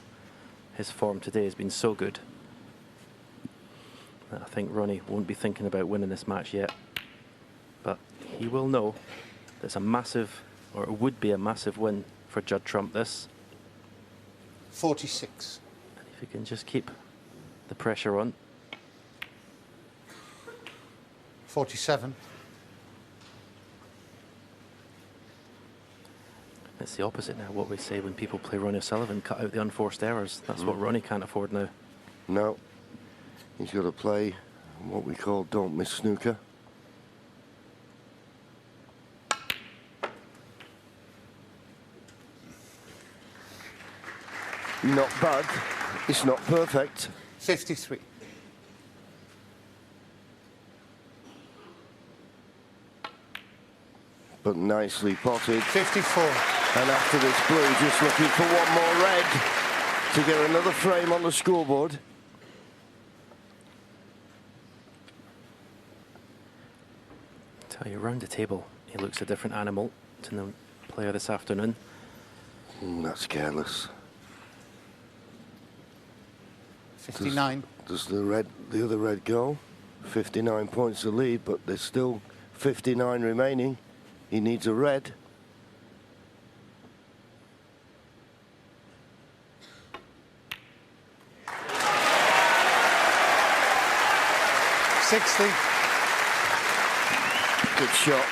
His form today has been so good that I think Ronnie won't be thinking about winning this match yet. But he will know that it's a massive, or it would be a massive win for Judd Trump, this. 46. And if he can just keep the pressure on. 47. It's the opposite now, what we say when people play Ronnie O'Sullivan, cut out the unforced errors. That's what Ronnie can't afford now. No. He's got to play what we call don't miss snooker. Not bad. It's not perfect. 53. But nicely potted. 54. And after this blue, just looking for one more red to get another frame on the scoreboard. Tell you, round the table, he looks a different animal to the player this afternoon. That's careless. 59. Does the other red go? 59 points to lead, but there's still 59 remaining. He needs a red. $60. Good shot.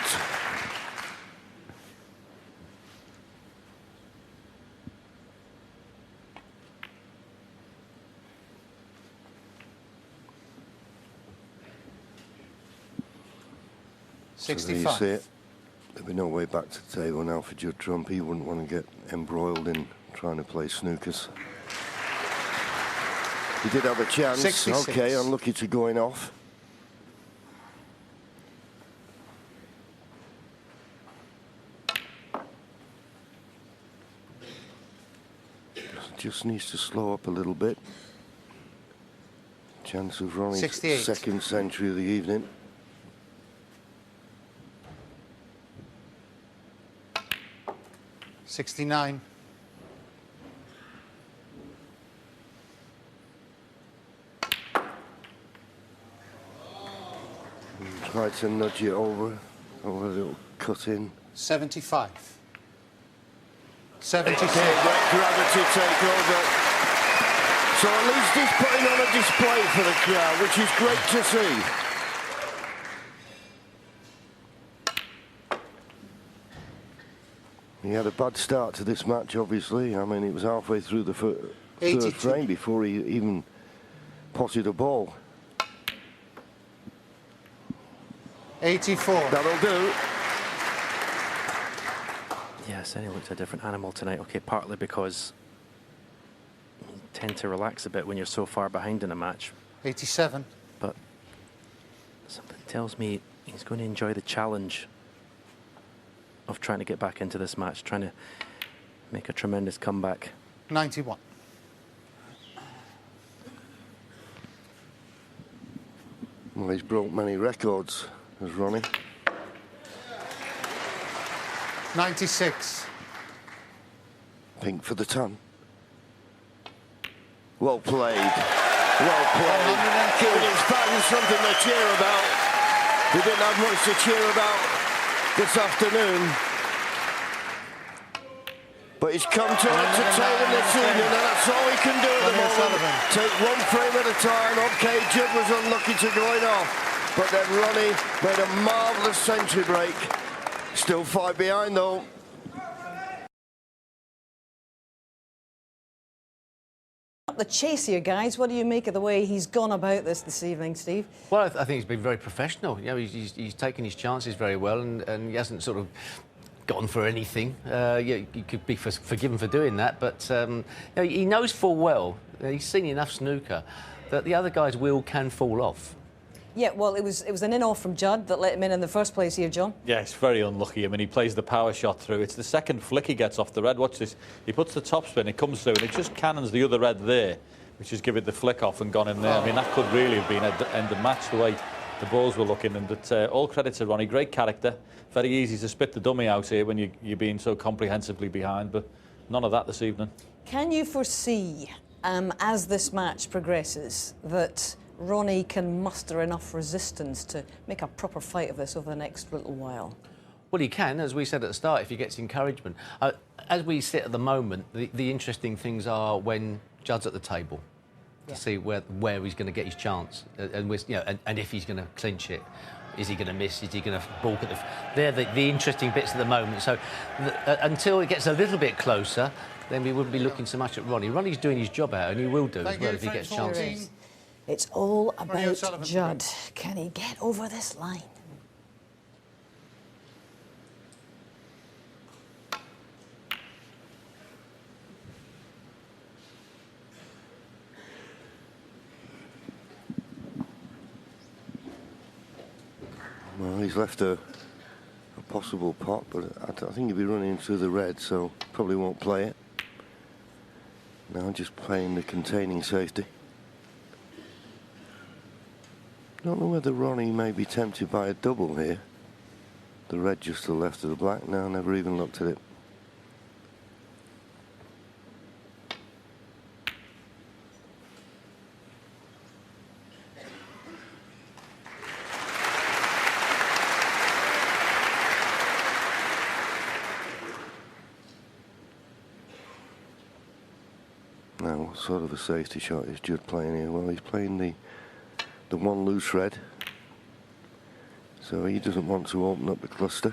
So there you see it. There'll be no way back to the table now for Judd Trump. He wouldn't want to get embroiled in trying to play snookers. He did have a chance. 66. Okay, unlucky to going off. Just needs to slow up a little bit. Chance of Ronnie's 68. second century of the evening. $69. Try to nudge it over, or it'll cut in. 75. 76. Let gravity take over. So at least he's putting on a display for the crowd, which is great to see. He had a bad start to this match, obviously. I mean, it was halfway through the third frame before he even potted a ball. 84. That'll do. Yeah, Senny looked a different animal tonight. Okay, partly because you tend to relax a bit when you're so far behind in a match. 87. But something tells me he's going to enjoy the challenge of trying to get back into this match, trying to make a tremendous comeback. 91. Well, he's broke many records, has Ronnie. 96. Pink for the ton. Well played. Well played. Giving his fans something to cheer about. We didn't have much to cheer about this afternoon. But he's come to entertain him this evening, and that's all he can do at the moment. Take one frame at a time. OK, Judd was unlucky to going off, but then Ronnie made a marvellous century break. Still 5 behind, though. The chase here, guys. What do you make of the way he's gone about this evening, Steve? Well, I think he's been very professional. You know, he's taken his chances very well, and he hasn't sort of gone for anything. Yeah, you could be forgiven for doing that, but you know, he knows full well, he's seen enough snooker, that the other guy's wheel can fall off. Yeah, well, it was an in-off from Judd that let him in the first place here, John. Yeah, it's very unlucky. I mean, he plays the power shot through. It's the second flick he gets off the red. Watch this. He puts the top spin, it comes through, and it just cannons the other red there, which has given it the flick off and gone in there. I mean, that could really have been end of match the way the balls were looking. And all credit to Ronnie. Great character. Very easy to spit the dummy out here when you're being so comprehensively behind, but none of that this evening. Can you foresee, as this match progresses, that Ronnie can muster enough resistance to make a proper fight of this over the next little while? Well, he can, as we said at the start, if he gets encouragement. As we sit at the moment, the interesting things are when Judd's at the table, to see where he's going to get his chance, and you know, and if he's going to clinch it. Is he going to miss? Is he going to balk at the... They're the interesting bits at the moment. So until it gets a little bit closer, then we wouldn't be looking so much at Ronnie. Ronnie's doing his job out, and he will do as well if he gets chances. It's all about Judd. Can he get over this line? Well, he's left a possible pot, but I think he'll be running through the red, so probably won't play it. Now just playing the containing safety. Don't know whether Ronnie may be tempted by a double here. The red just to the left of the black. No, never even looked at it. Now, what sort of a safety shot is Judd playing here? Well, he's playing the one loose red, so he doesn't want to open up the cluster,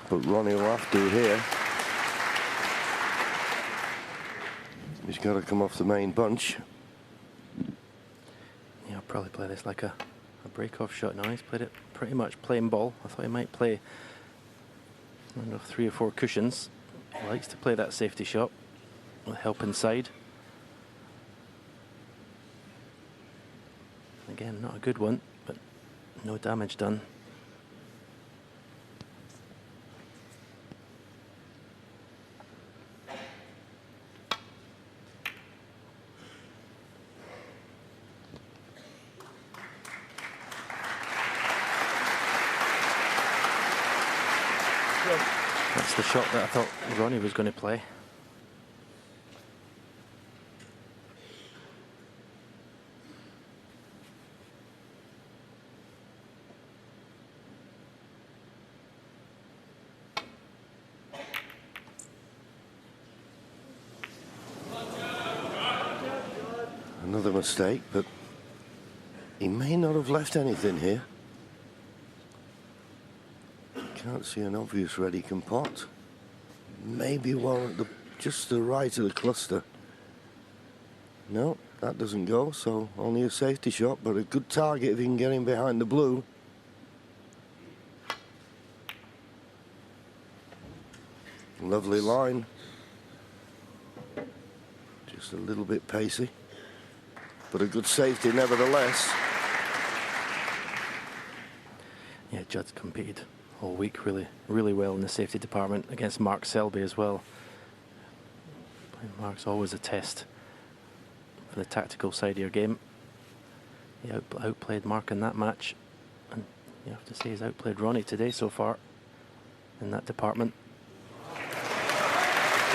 but Ronnie will have to here. He's got to come off the main bunch. Yeah, I'll probably play this like a break-off shot now. He's played it pretty much plain ball. I thought he might play, I don't know, 3 or 4 cushions. He likes to play that safety shot with help inside. Again, not a good one, but no damage done. That's the shot that I thought Ronnie was going to play. Another mistake, but he may not have left anything here. Can't see an obvious red he can pot. Maybe one at just the right of the cluster. No, that doesn't go, so only a safety shot, but a good target if he can get him behind the blue. Lovely line. Just a little bit pacey, but a good safety nevertheless. Yeah, Judd's competed all week really well in the safety department against Mark Selby as well. And Mark's always a test for the tactical side of your game. He outplayed Mark in that match, and you have to say he's outplayed Ronnie today so far in that department.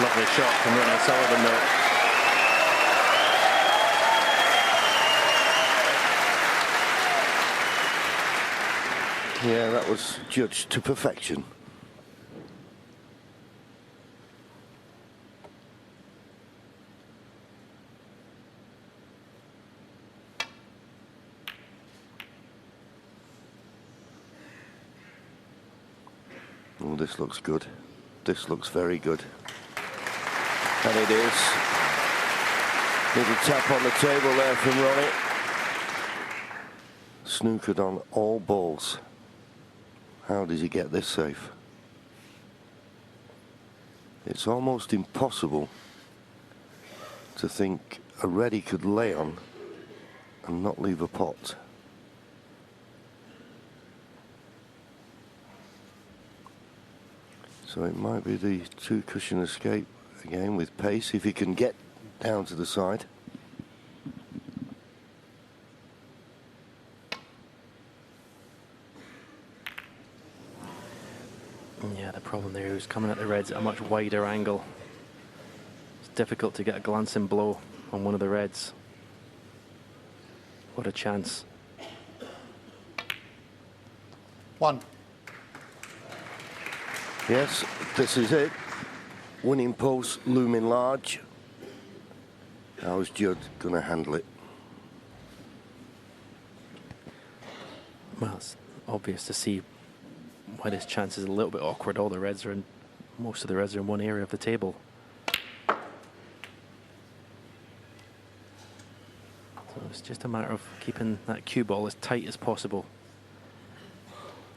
Lovely shot from Ronnie O'Sullivan though. Yeah, that was judged to perfection. Oh, this looks good. This looks very good. And it is. Little tap on the table there from Ronnie. Snookered on all balls. How does he get this safe? It's almost impossible to think a ready could lay on and not leave a pot. So it might be the two cushion escape again with pace if he can get down to the side. Yeah, the problem there is coming at the reds at a much wider angle. It's difficult to get a glancing blow on one of the reds. What a chance. 1. Yes, this is it. Winning post looming large. How is Judd going to handle it? Well, it's obvious to see why this chance is a little bit awkward. All the reds are in, most of the reds are in one area of the table. So it's just a matter of keeping that cue ball as tight as possible.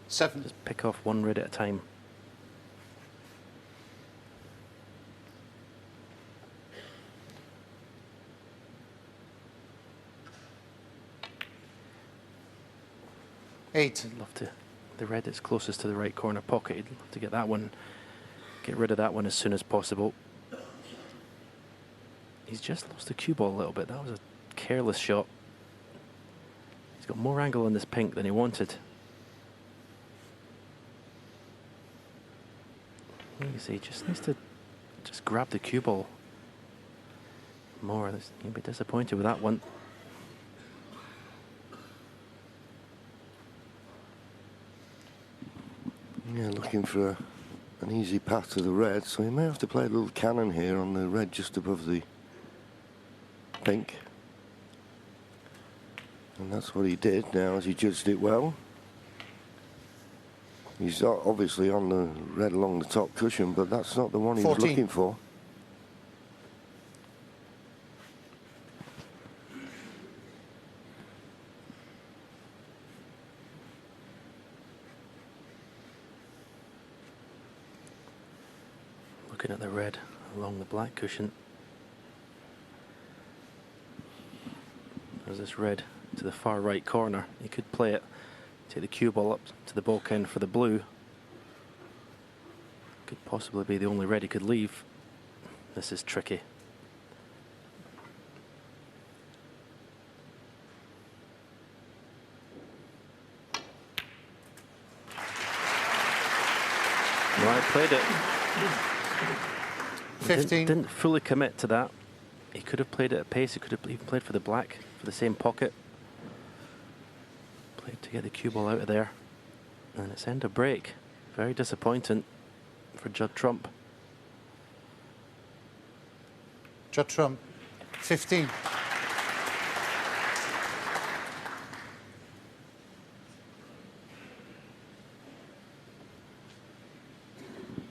7. Just pick off one red at a time. Eight. I'd love to, the red that's closest to the right corner pocket, I'd love to get that one, get rid of that one as soon as possible. He's just lost the cue ball a little bit. That was a careless shot. He's got more angle on this pink than he wanted. You see, he just needs to just grab the cue ball more. He'll be disappointed with that one. Yeah, looking for an easy path to the red, so he may have to play a little cannon here on the red just above the pink. And that's what he did now as he judged it well. He's obviously on the red along the top cushion, but that's not the one he 14. was looking for. Looking at the red along the black cushion. There's this red to the far right corner. He could play it, take the cue ball up to the bulk end for the blue. Could possibly be the only red he could leave. This is tricky. Right, played it. 15. Didn't fully commit to that. He could have played it at pace. He could have even played for the black, for the same pocket. Played to get the cue ball out of there. And it's end of break. Very disappointing for Judd Trump. Judd Trump. 15.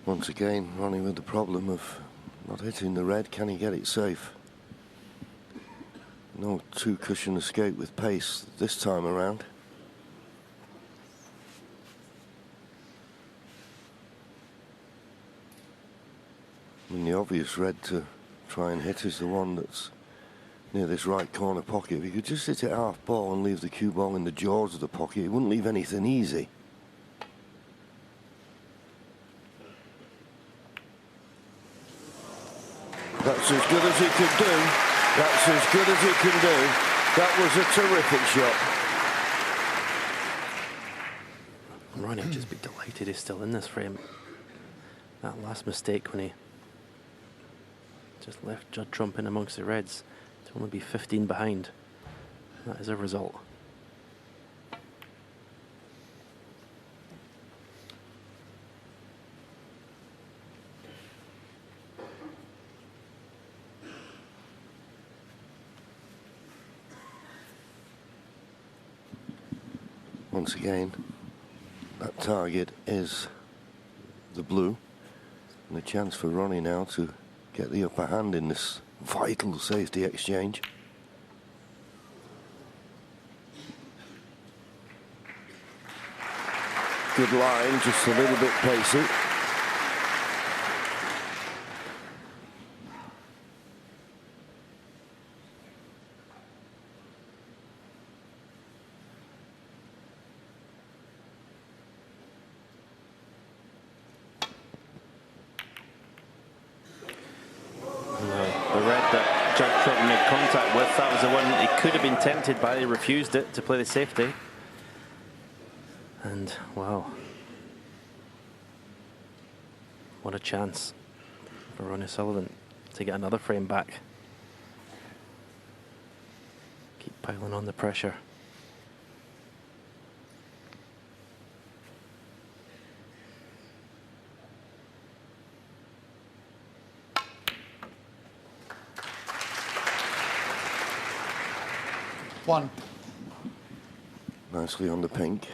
Once again, Ronnie with the problem of not hitting the red. Can he get it safe? No two cushion escape with pace this time around. I mean, the obvious red to try and hit is the one that's near this right corner pocket. If he could just hit it half ball and leave the cue ball in the jaws of the pocket, he wouldn't leave anything easy. That's as good as he can do. That's as good as he can do. That was a terrific shot. Ronnie would just be delighted he's still in this frame. That last mistake when he just left Judd Trump in amongst the reds to only be 15 behind. That is a result. Once again, that target is the blue, and a chance for Ronnie now to get the upper hand in this vital safety exchange. Good line, just a little bit pacey. That was the one he could have been tempted by. He refused it to play the safety. And wow, what a chance for Ronnie O'Sullivan to get another frame back. Keep piling on the pressure. One. Nicely on the pink.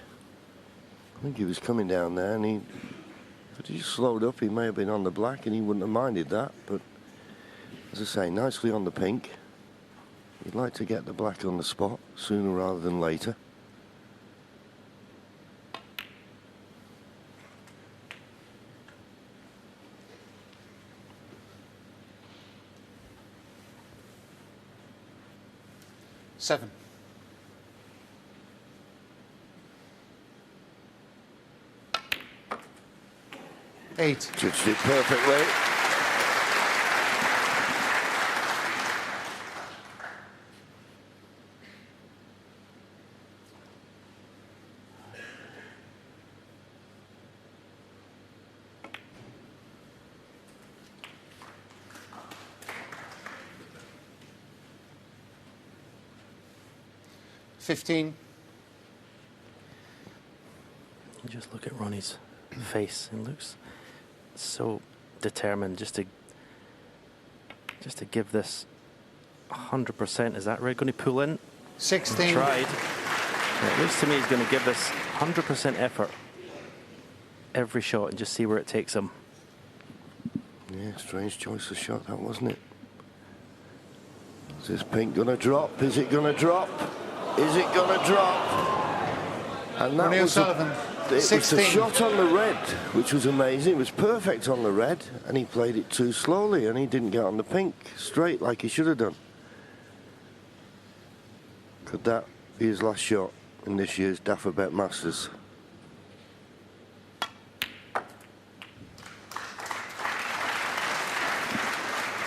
I think he was coming down there, and if he just slowed up, he may have been on the black, and he wouldn't have minded that. But as I say, nicely on the pink. You'd like to get the black on the spot sooner rather than later. Seven. Eight. Judged it perfectly. $15. You just look at Ronnie's face and looks so determined just to give this 100%. Is that right? Going to pull in? 16. Tried. It looks to me he's going to give this 100% effort every shot and just see where it takes him. Yeah, strange choice of shot, that wasn't it? Is this pink going to drop? Is it going to drop? Is it going to drop? And that was the shot on the red, which was amazing. It was perfect on the red, and he played it too slowly, and he didn't get on the pink straight like he should have done. Could that be his last shot in this year's Daffabet Masters?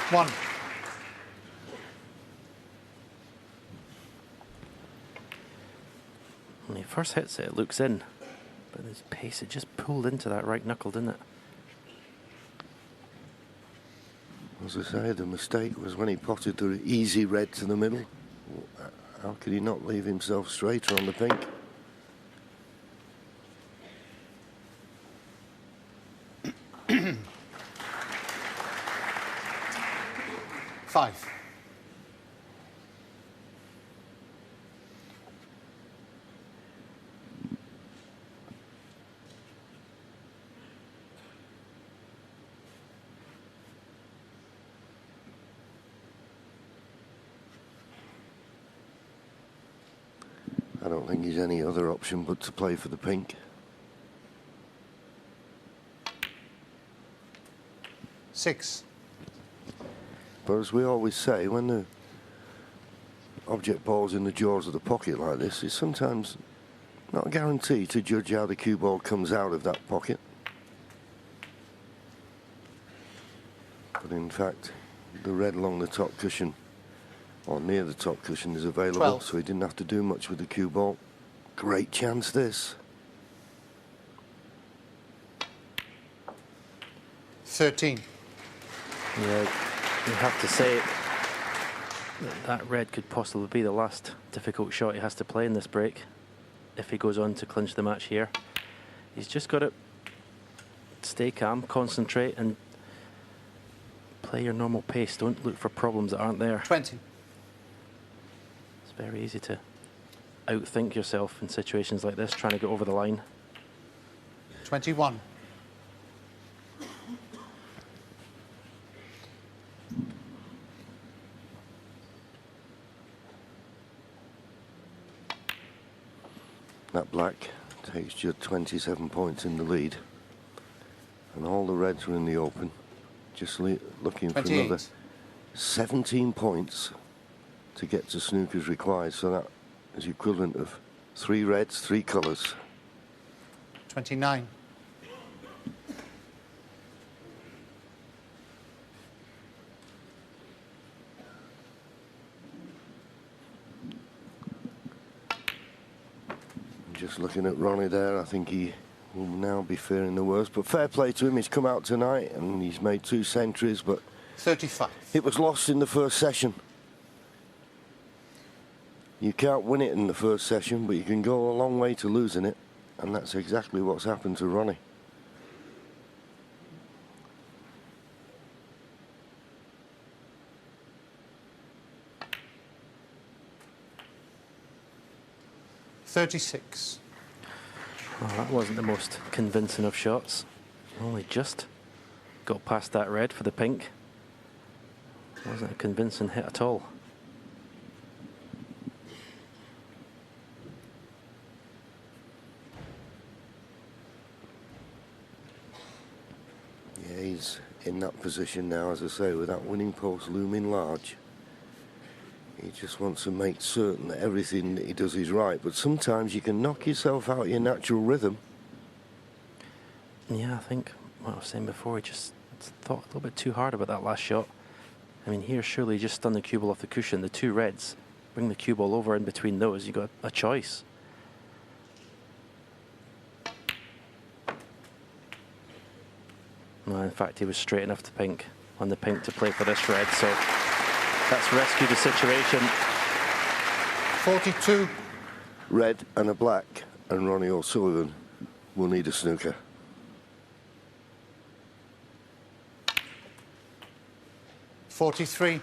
One. When he first hits it, it looks in. But his pace, it just pulled into that right knuckle, didn't it? As I say, the mistake was when he potted the easy red to the middle. How could he not leave himself straighter on the pink? Five. I don't think there's any other option but to play for the pink. 6. But as we always say, when the object ball's in the jaws of the pocket like this, it's sometimes not a guarantee to judge how the cue ball comes out of that pocket. But in fact, the red along the top cushion, or near the top cushion, is available, 12. so he didn't have to do much with the cue ball. Great chance this. 13. Yeah, you have to say that red could possibly be the last difficult shot he has to play in this break if he goes on to clinch the match here. He's just got to stay calm, concentrate, and play your normal pace. Don't look for problems that aren't there. 20. It's very easy to outthink yourself in situations like this, trying to get over the line. 21. That black takes Judd 27 points in the lead. And all the reds are in the open. Just looking for 28. another 17 points to get to snooker's required. So that is equivalent of 3 reds, 3 colours. 29. Just looking at Ronnie there, I think he will now be fearing the worst. But fair play to him, he's come out tonight and he's made 2 centuries, but 35. it was lost in the first session. You can't win it in the first session, but you can go a long way to losing it, and that's exactly what's happened to Ronnie. $36. Well, that wasn't the most convincing of shots. Only just got past that red for the pink. Wasn't a convincing hit at all. Yeah, he's in that position now, as I say, with that winning post looming large. He just wants to make certain that everything that he does is right. But sometimes you can knock yourself out of your natural rhythm. Yeah, I think what I was saying before, he just thought a little bit too hard about that last shot. I mean, here surely just stun the cue ball off the cushion. The 2 reds, bring the cue ball over in between those. You got a choice. No, in fact, he was straight enough to pink on the pink to play for this red. So that's rescued the situation. 42. Red and a black, and Ronnie O'Sullivan will need a snooker. $43.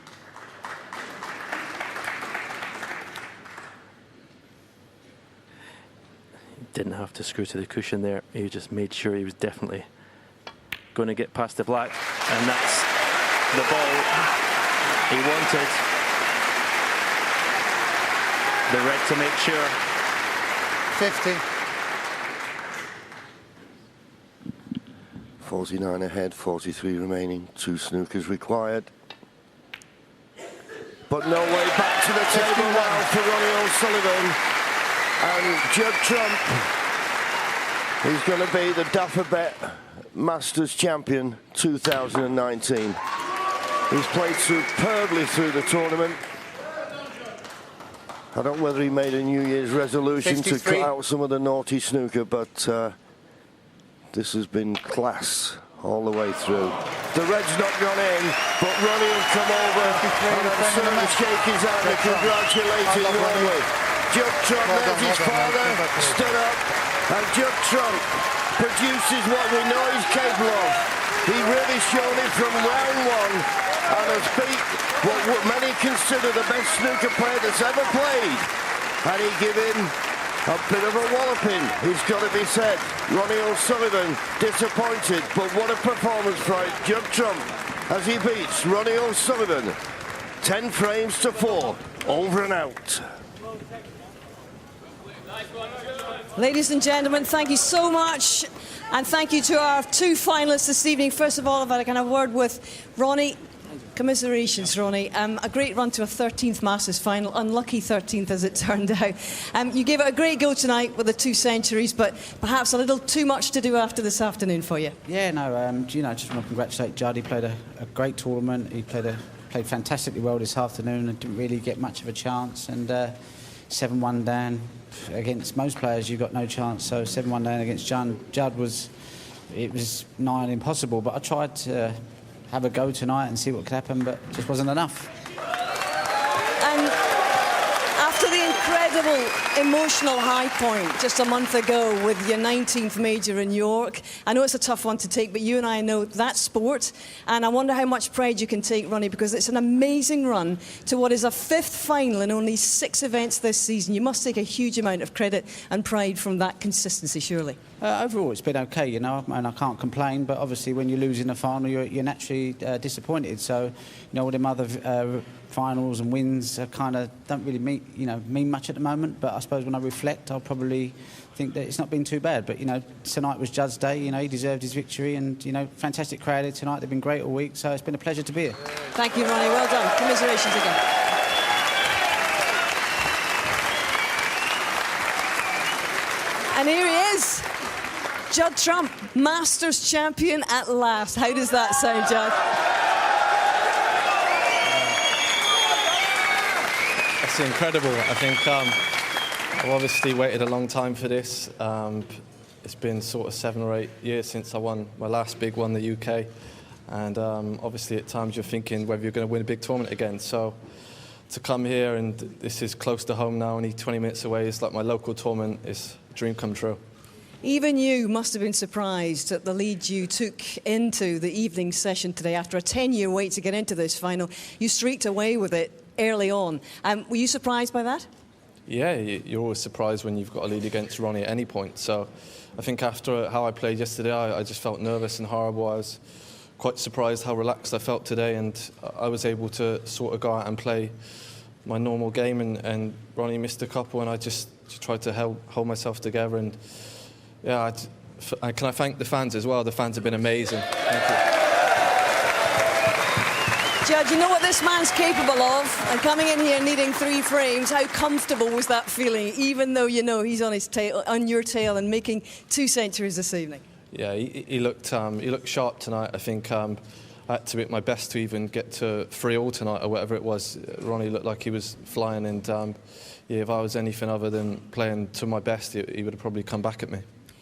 Didn't have to screw to the cushion there. He just made sure he was definitely going to get past the black, and that's the ball he wanted. The red to make sure. 50. 49 ahead, 43 remaining, 2 snookers required. But no way back to the table now for Ronnie O'Sullivan. And Judd Trump is going to be the Duffer-Bet Masters Champion 2019. He's played superbly through the tournament. I don't know whether he made a New Year's resolution 53. to cut out some of the naughty snooker, but this has been class all the way through. The red's not gone in, but Ronnie will come over and certainly shake his hand and congratulate him warmly. Judd Trump, there's his father, stood up, and Judd Trump produces what we know he's capable of. He really showed it from round 1 and has beat what many consider the best snooker player that's ever played. And he gave him a bit of a walloping, it's got to be said. Ronnie O'Sullivan disappointed, but what a performance by Judd Trump as he beats Ronnie O'Sullivan 10 frames to 4, over and out. Ladies and gentlemen, thank you so much. And thank you to our 2 finalists this evening. First of all, if I can have a word with Ronnie. Commiserations, Ronnie. A great run to a 13th Masters final. Unlucky 13th, as it turned out. You gave it a great go tonight with the 2 centuries, but perhaps a little too much to do after this afternoon for you. Yeah, no, you know, I just want to congratulate Judd. He played a great tournament. He played fantastically well this afternoon and didn't really get much of a chance. And 7-1 down against most players, you've got no chance. So 7-1 down against Judd was nigh on impossible. But I tried to have a go tonight and see what could happen, but it just wasn't enough. And after the incredible emotional high point just a month ago with your 19th major in York, I know it's a tough one to take, but you and I know that's sport, and I wonder how much pride you can take, Ronnie, because it's an amazing run to what is a 5th final in only 6 events this season. You must take a huge amount of credit and pride from that consistency, surely. Overall, it's been okay, you know, and I can't complain. But obviously, when you lose in the final, you're naturally disappointed. So, you know, all them other finals and wins kind of don't really mean much at the moment. But I suppose when I reflect, I'll probably think that it's not been too bad. But you know, tonight was Judd's day. You know, he deserved his victory, and you know, fantastic crowd here tonight. They've been great all week, so it's been a pleasure to be here. Thank you, Ronnie. Well done. Commiserations again. And here he is. Judd Trump, Masters champion at last. How does that sound, Judd? It's incredible. I think I've obviously waited a long time for this. It's been sort of 7 or 8 years since I won my last big one, the UK. And obviously at times you're thinking whether you're going to win a big tournament again. So to come here, and this is close to home now, only 20 minutes away, it's like my local tournament. It's a dream come true. Even you must have been surprised at the lead you took into the evening session today. After a 10-year wait to get into this final, you streaked away with it early on. Were you surprised by that? Yeah, you're always surprised when you've got a lead against Ronnie at any point. So I think after how I played yesterday, I just felt nervous and horrible. I was quite surprised how relaxed I felt today, and I was able to sort of go out and play my normal game, and Ronnie missed a couple, and I just tried to hold myself together. And yeah, can I thank the fans as well? The fans have been amazing. Thank you. Judd, you know what this man's capable of, and coming in here needing 3 frames, how comfortable was that feeling, even though you know he's on his tail, on your tail, and making 2 centuries this evening? Yeah, he looked sharp tonight. I think I had to make my best to even get to 3-all tonight or whatever it was. Ronnie looked like he was flying, and yeah, if I was anything other than playing to my best, he would have probably come back at me.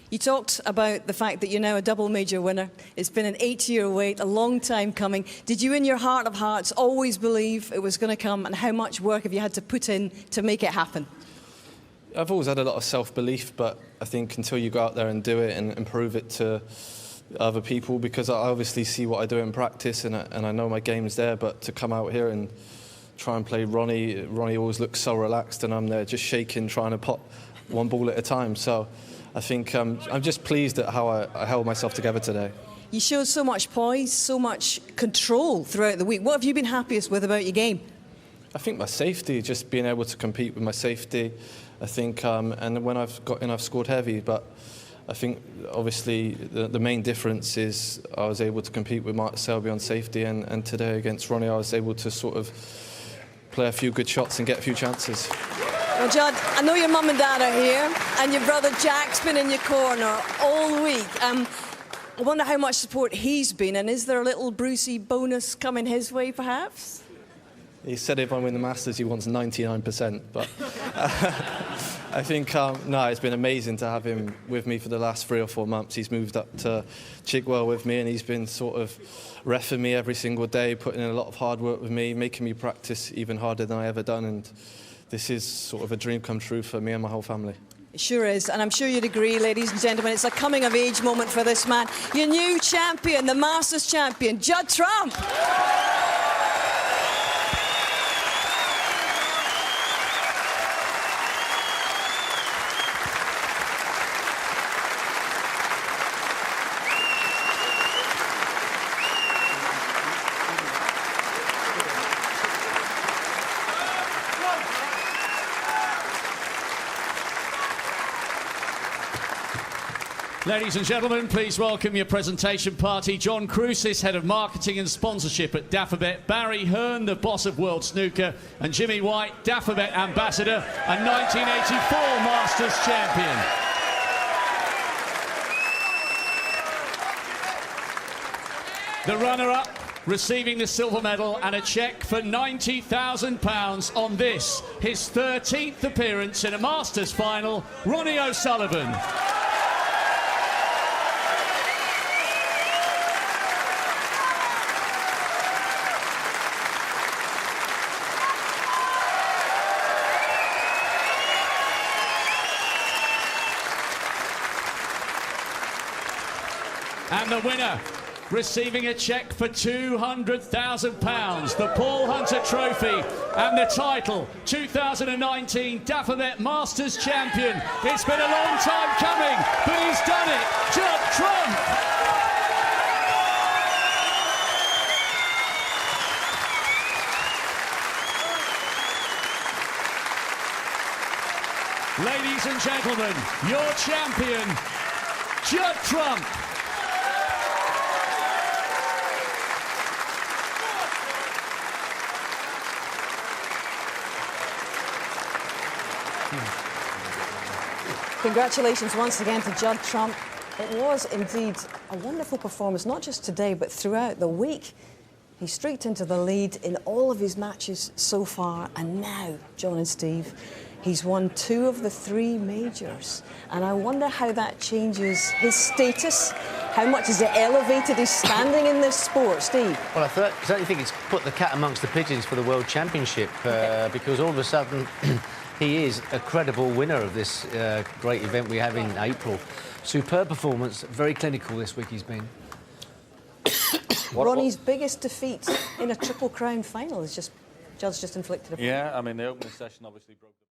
You talked about the fact that you're now a double major winner. It's been an 8-year wait, a long time coming. Did you, in your heart of hearts, always believe it was going to come, and how much work have you had to put in to make it happen? I've always had a lot of self-belief, but I think until you go out there and do it and prove it to other people, because I obviously see what I do in practice and I know my game's there, but to come out here and try and play Ronnie always looks so relaxed, and I'm there just shaking, trying to pop one ball at a time. So I think I'm just pleased at how I held myself together today. You showed so much poise, so much control throughout the week. What have you been happiest with about your game? I think my safety, just being able to compete with my safety. I think, and when I've got in, I've scored heavy, but I think obviously the main difference is I was able to compete with Mark Selby on safety, and today against Ronnie I was able to sort of play a few good shots and get a few chances. Well, Judd, I know your mum and dad are here, and your brother Jack's been in your corner all week. I wonder how much support he's been, and is there a little Brucey bonus coming his way, perhaps? He said if I win the Masters, he wants 99%, but I think, no, it's been amazing to have him with me for the last 3 or 4 months. He's moved up to Chigwell with me, and he's been sort of reffing me every single day, putting in a lot of hard work with me, making me practice even harder than I ever done, and this is sort of a dream come true for me and my whole family. It sure is, and I'm sure you'd agree, ladies and gentlemen, it's a coming-of-age moment for this man. Your new champion, the Masters champion, Judd Trump. Ladies and gentlemen, please welcome your presentation party. John Crucis, Head of Marketing and Sponsorship at Dafabet. Barry Hearn, the boss of World Snooker. And Jimmy White, Dafabet Ambassador and 1984 Masters Champion. The runner-up receiving the silver medal and a cheque for £90,000 on this, his 13th appearance in a Masters final, Ronnie O'Sullivan. And the winner, receiving a cheque for £200,000, the Paul Hunter Trophy and the title, 2019 Dafabet Masters Champion. It's been a long time coming, but he's done it. Judd Trump. Ladies and gentlemen, your champion, Judd Trump. Congratulations once again to Judd Trump. It was indeed a wonderful performance, not just today, but throughout the week. He streaked into the lead in all of his matches so far, and now, John and Steve, he's won 2 of the 3 majors. And I wonder how that changes his status. How much has it elevated his standing in this sport, Steve? Well, I certainly think it's put the cat amongst the pigeons for the World Championship, because all of a sudden he is a credible winner of this great event we have in April. Superb performance, very clinical this week he's been. Ronnie's biggest defeat in a Triple Crown final is Judd's just inflicted upon him. Yeah, I mean, the opening session obviously broke the...